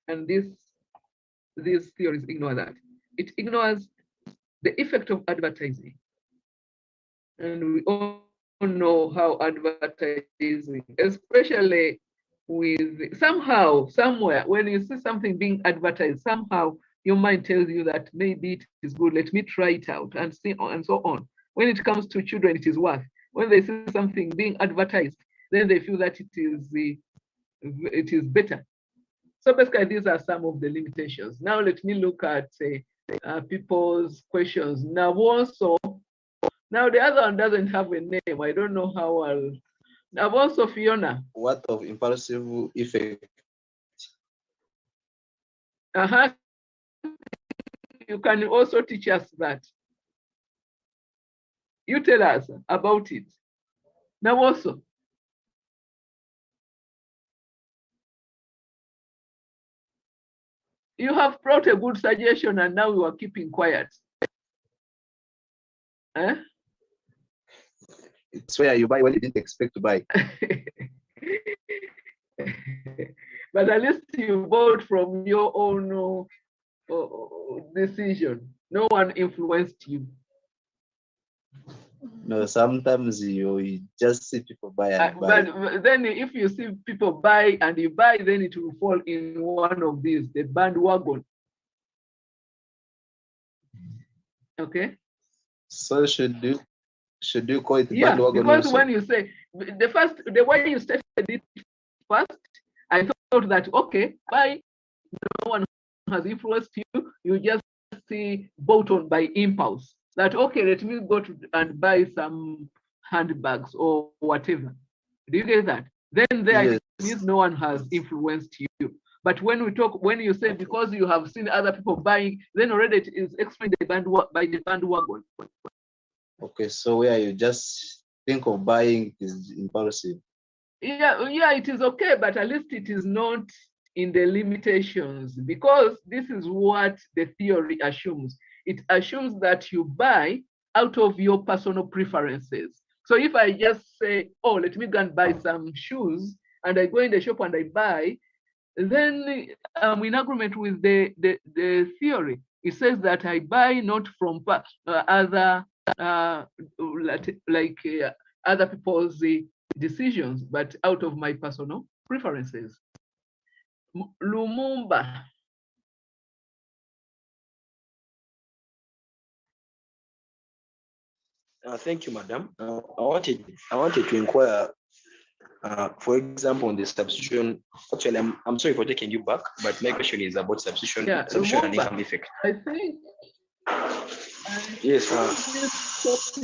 Speaker 1: And these theories ignore that. It ignores the effect of advertising. And we all know how advertising, especially with somehow, somewhere, when you see something being advertised, somehow your mind tells you that maybe it is good, let me try it out and see and so on. When it comes to children, it is worth. When they see something being advertised, then they feel that it is better. So basically, these are some of the limitations. Now let me look at people's questions. Now also, now the other one doesn't have a name. I don't know how I'll. Now also Fiona.
Speaker 3: What of impulsive effect?
Speaker 1: You can also teach us that. You tell us about it. Now also. You have brought a good suggestion and now you are keeping quiet.
Speaker 3: It's where you buy what you didn't expect to buy.
Speaker 1: But at least you bought from your own decision. No one influenced you.
Speaker 3: No, sometimes you just see people buy and buy.
Speaker 1: But then if you see people buy and you buy, then it will fall in one of these, the bandwagon. Okay.
Speaker 3: So should you call it
Speaker 1: bandwagon? Yeah, because
Speaker 3: also?
Speaker 1: when you say the way you stated it first, I thought that okay, buy, no one has influenced you. You just see bought on by impulse. That okay, let me go to and buy some handbags or whatever. Do you get that? Then there yes. It means no one has influenced you. But when you say because you have seen other people buying, then already it is explained by the bandwagon.
Speaker 3: Okay, so where you just think of buying is impulsive.
Speaker 1: Yeah, it is okay, but at least it is not in the limitations, because this is what the theory assumes. It assumes that you buy out of your personal preferences. So if I just say, oh, let me go and buy some shoes, and I go in the shop and I buy, then I'm in agreement with the theory. It says that I buy not from other other people's decisions, but out of my personal preferences. Lumumba.
Speaker 4: Thank you, madam. I wanted to inquire, for example, on the substitution. Actually, I'm sorry for taking you back, but my question is about substitution.
Speaker 1: Yeah,
Speaker 4: substitution and income effect.
Speaker 1: I think.
Speaker 4: Yes.
Speaker 1: This topic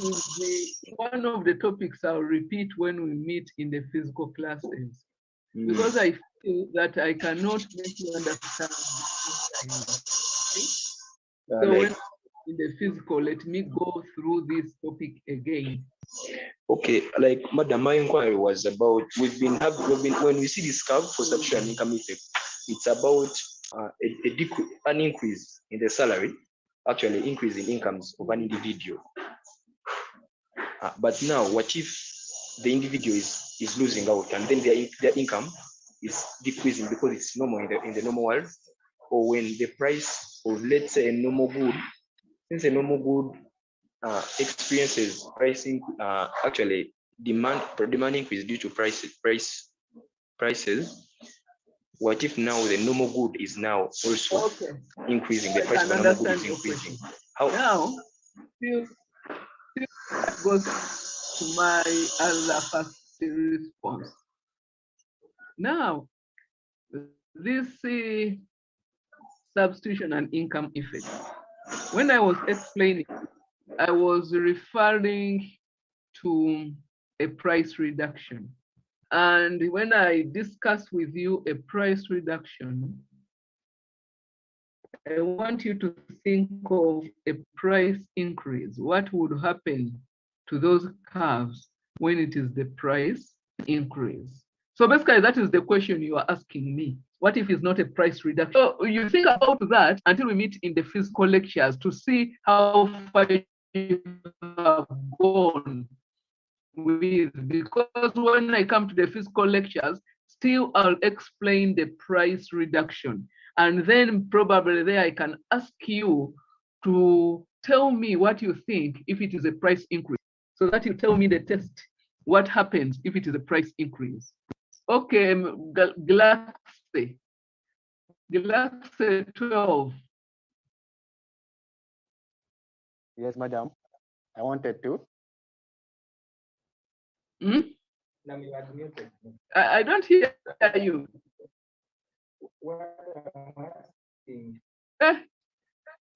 Speaker 1: is one of the topics I'll repeat when we meet in the physical classes, because I feel that I cannot make you understand. So when in the physical, let me go through this topic again.
Speaker 4: Okay, like madam, my inquiry was about when we see this curve for substitution and income effect, it's about an increase in the salary, actually increase in incomes of an individual. But now, what if the individual is losing out and then their income is decreasing because it's normal in the normal world, or when the price of, let's say, a normal good, since a normal good experiences pricing, actually demand increase due to prices. What if now the normal good is now also increasing? The price of normal good is increasing. How
Speaker 1: now? Still goes to my other first response. Now, this substitution and income effect. When I was explaining, I was referring to a price reduction. And when I discuss with you a price reduction, I want you to think of a price increase. What would happen to those curves when it is the price increase? So basically, that is the question you are asking me. What if it's not a price reduction? So you think about that until we meet in the physical lectures to see how far you have gone with, because when I come to the physical lectures, still I'll explain the price reduction. And then probably there I can ask you to tell me what you think if it is a price increase, so that you tell me the test, what happens if it is a price increase. Okay, Galaxy 12.
Speaker 5: Yes, madam. I wanted to.
Speaker 1: I don't hear you.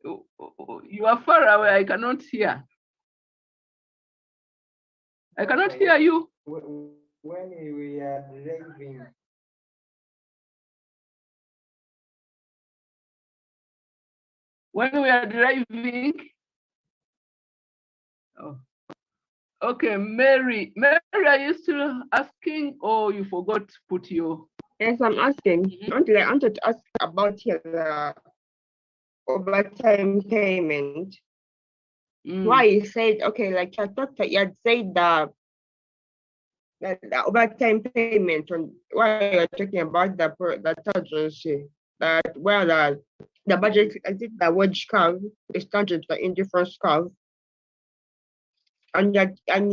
Speaker 1: You are far away. I cannot hear. I cannot hear you.
Speaker 5: When we are driving,
Speaker 1: When we are driving. Oh. Okay, Mary. Mary, are you still asking, or you forgot to put your?
Speaker 2: Yes, I'm asking. I wanted to ask about the overtime payment. Why you said, okay, like I thought that you had said the overtime payment on why you're talking about the urgency, that where the budget, I think the wage curve is tangent to the indifference curve. And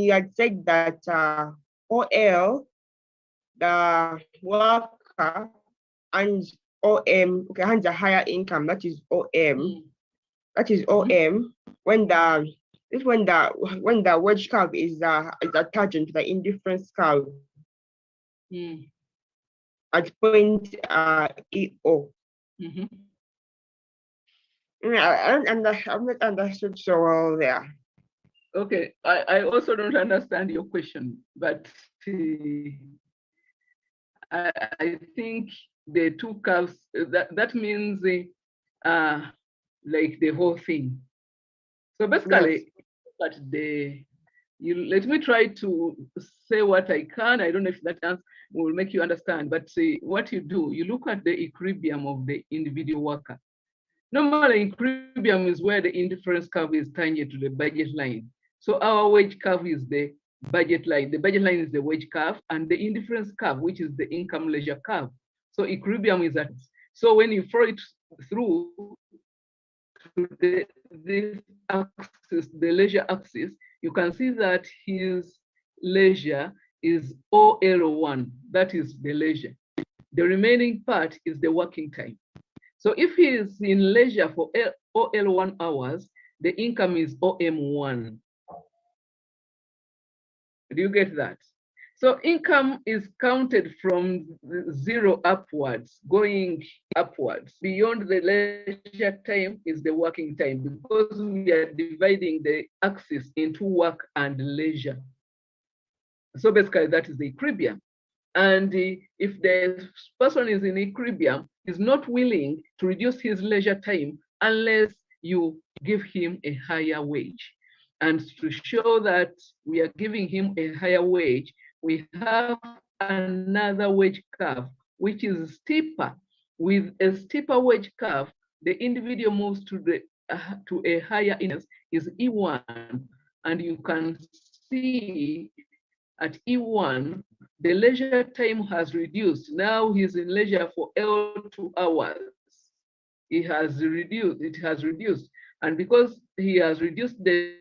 Speaker 2: you had said that OL, the worker, and OM, okay, has a higher income, that is OM. That is OM when the wage curve is attached to the indifference curve at point EO. I'm not understood so well there.
Speaker 1: Okay, I also don't understand your question, but I think the two curves, that means like the whole thing. So basically, but let me try to say what I can. I don't know if that answer will make you understand, but what you do, you look at the equilibrium of the individual worker. Normally, equilibrium is where the indifference curve is tangent to the budget line. So our wage curve is the budget line. The budget line is the wage curve, and the indifference curve, which is the income leisure curve. So equilibrium is that. So when you throw it through this axis, the leisure axis, you can see that his leisure is OL1, that is the leisure. The remaining part is the working time. So if he is in leisure for OL1 hours, the income is OM1. Do you get that? So income is counted from 0 upwards, going upwards. Beyond the leisure time is the working time, because we are dividing the axis into work and leisure. So basically that is the equilibrium. And if the person is in equilibrium, is not willing to reduce his leisure time unless you give him a higher wage. And to show that we are giving him a higher wage, we have another wage curve, which is steeper. With a steeper wage curve, the individual moves to a higher index, is E1. And you can see at E1, the leisure time has reduced. Now he's in leisure for L2 hours. It has reduced. And because he has reduced the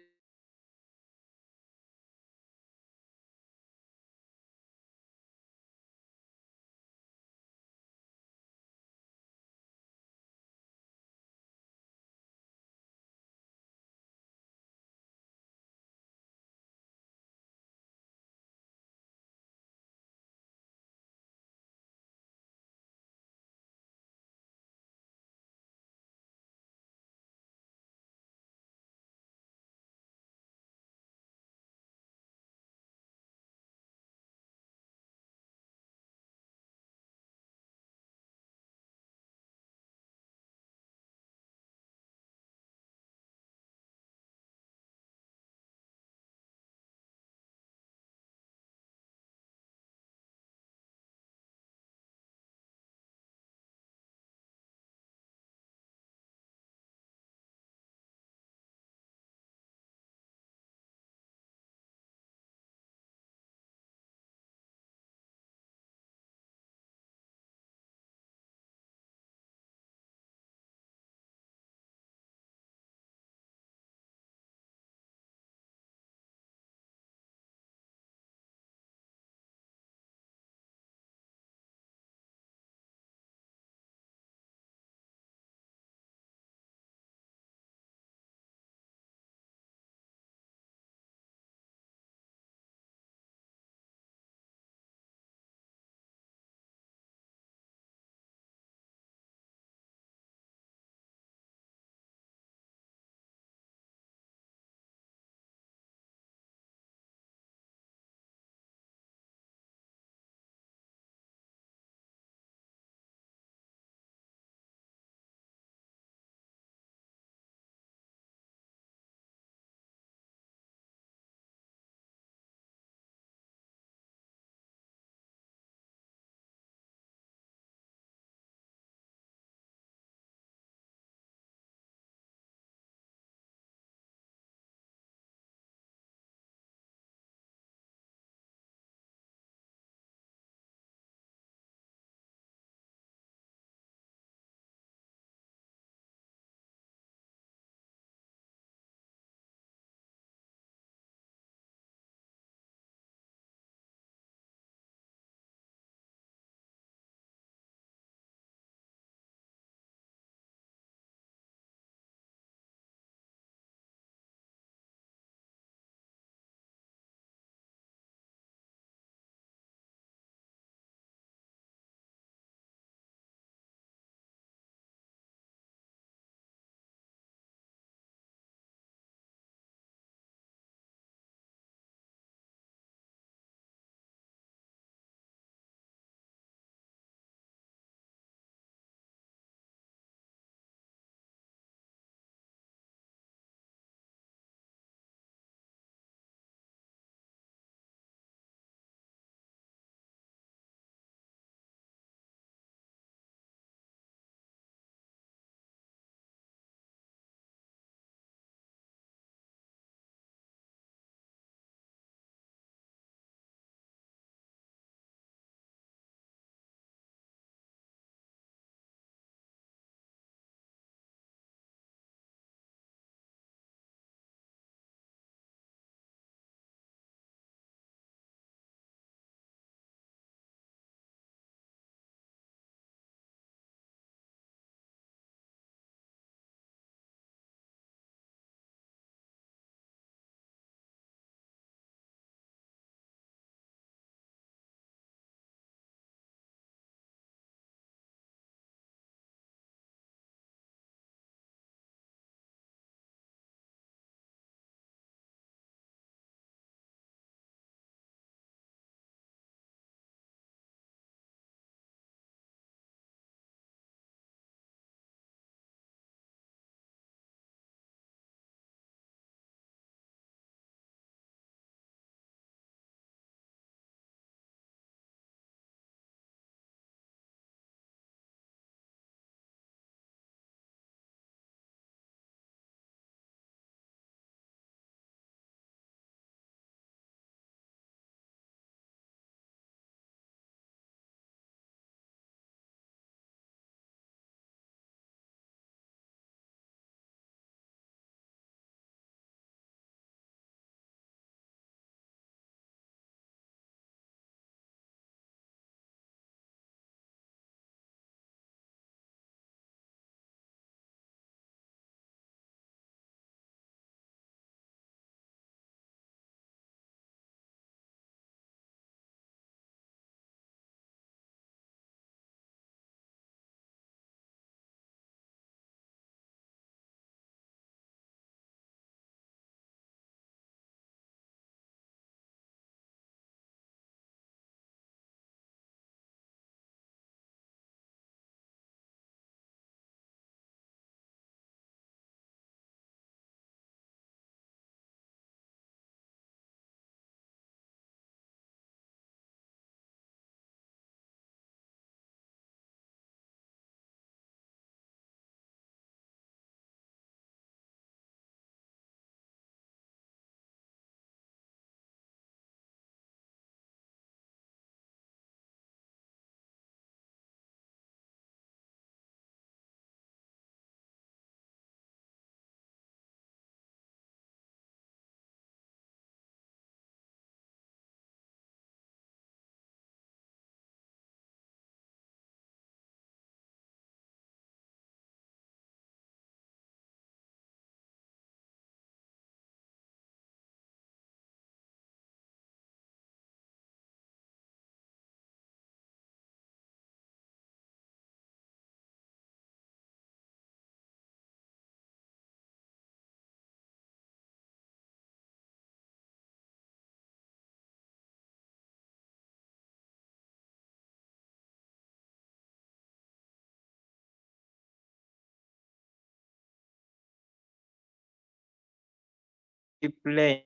Speaker 6: planes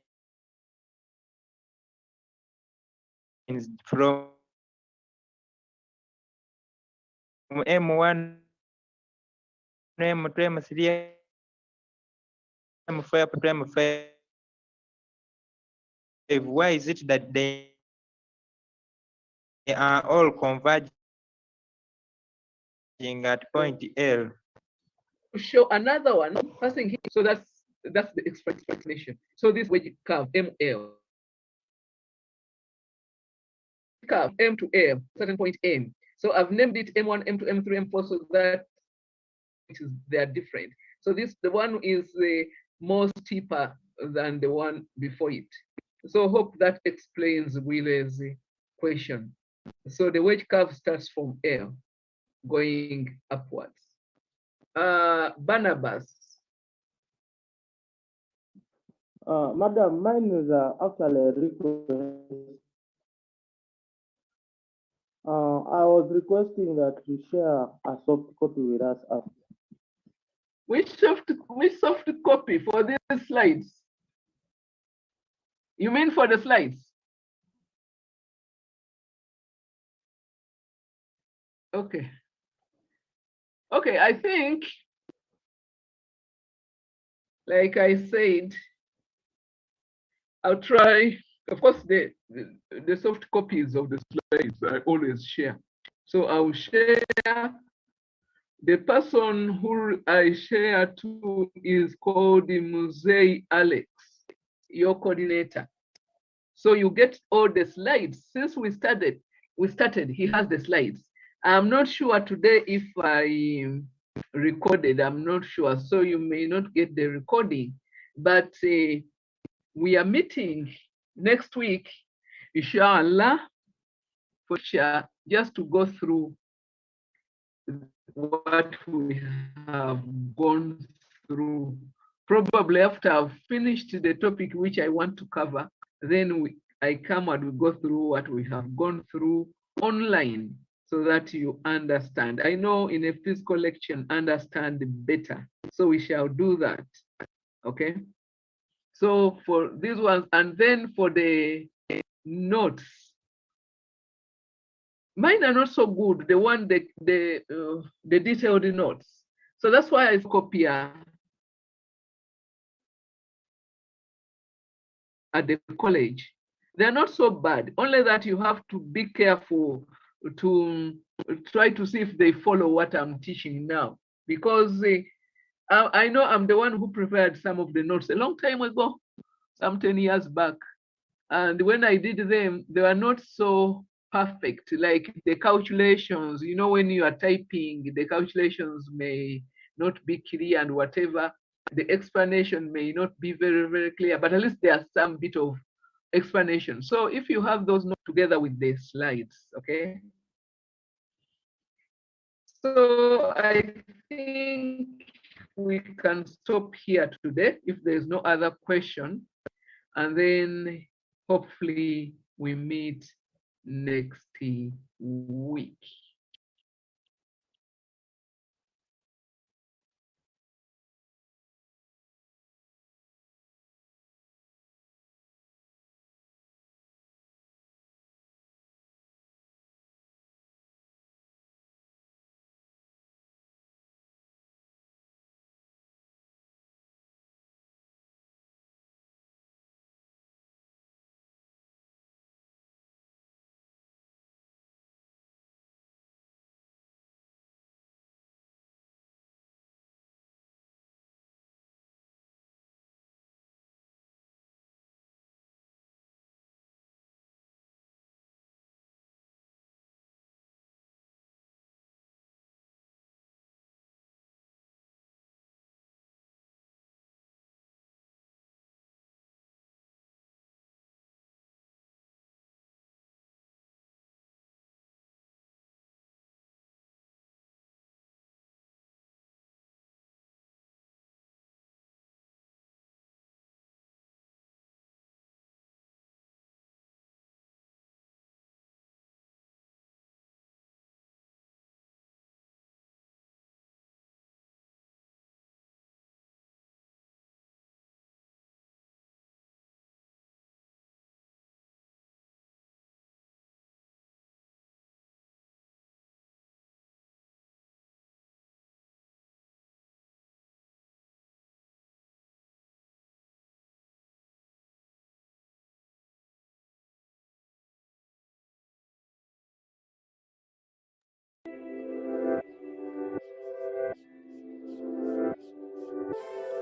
Speaker 6: from M1, M2, M3, M4 up to M5. Why is it that they are all converging at point L?
Speaker 1: Show another one passing here. So that's the explanation. So this wedge curve ML curve M to M, certain point M. So I've named it M1, M2, M3, M4 so that they are different. So the one is more steeper than the one before it. So hope that explains Will's question. So the wedge curve starts from L going upwards. Barnabas.
Speaker 7: Madam, mine is actually a request. I was requesting that you share a soft copy with us after.
Speaker 1: Which soft copy for these slides? You mean for the slides? Okay. Okay, I think, like I said, I'll try. Of course, the soft copies of the slides I always share. So I'll share. The person who I share to is called Musei Alex, your coordinator. So you get all the slides. Since we started, he has the slides. I'm not sure today if I recorded, I'm not sure. So you may not get the recording, but we are meeting next week, inshallah, for sure, just to go through what we have gone through. Probably after I've finished the topic which I want to cover, then I come and we go through what we have gone through online so that you understand. I know in a physical lecture, understand better. So we shall do that, okay? So for these ones, and then for the notes, mine are not so good. The one the detailed notes. So that's why I copy at the college. They're not so bad. Only that you have to be careful to try to see if they follow what I'm teaching now, because I know I'm the one who prepared some of the notes a long time ago, some 10 years back. And when I did them, they were not so perfect. Like the calculations, you know, when you are typing, the calculations may not be clear and whatever. The explanation may not be very, very clear, but at least there's some bit of explanation. So if you have those notes together with the slides, okay? So I think we can stop here today if there's no other question. And then hopefully we meet next week.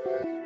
Speaker 1: you.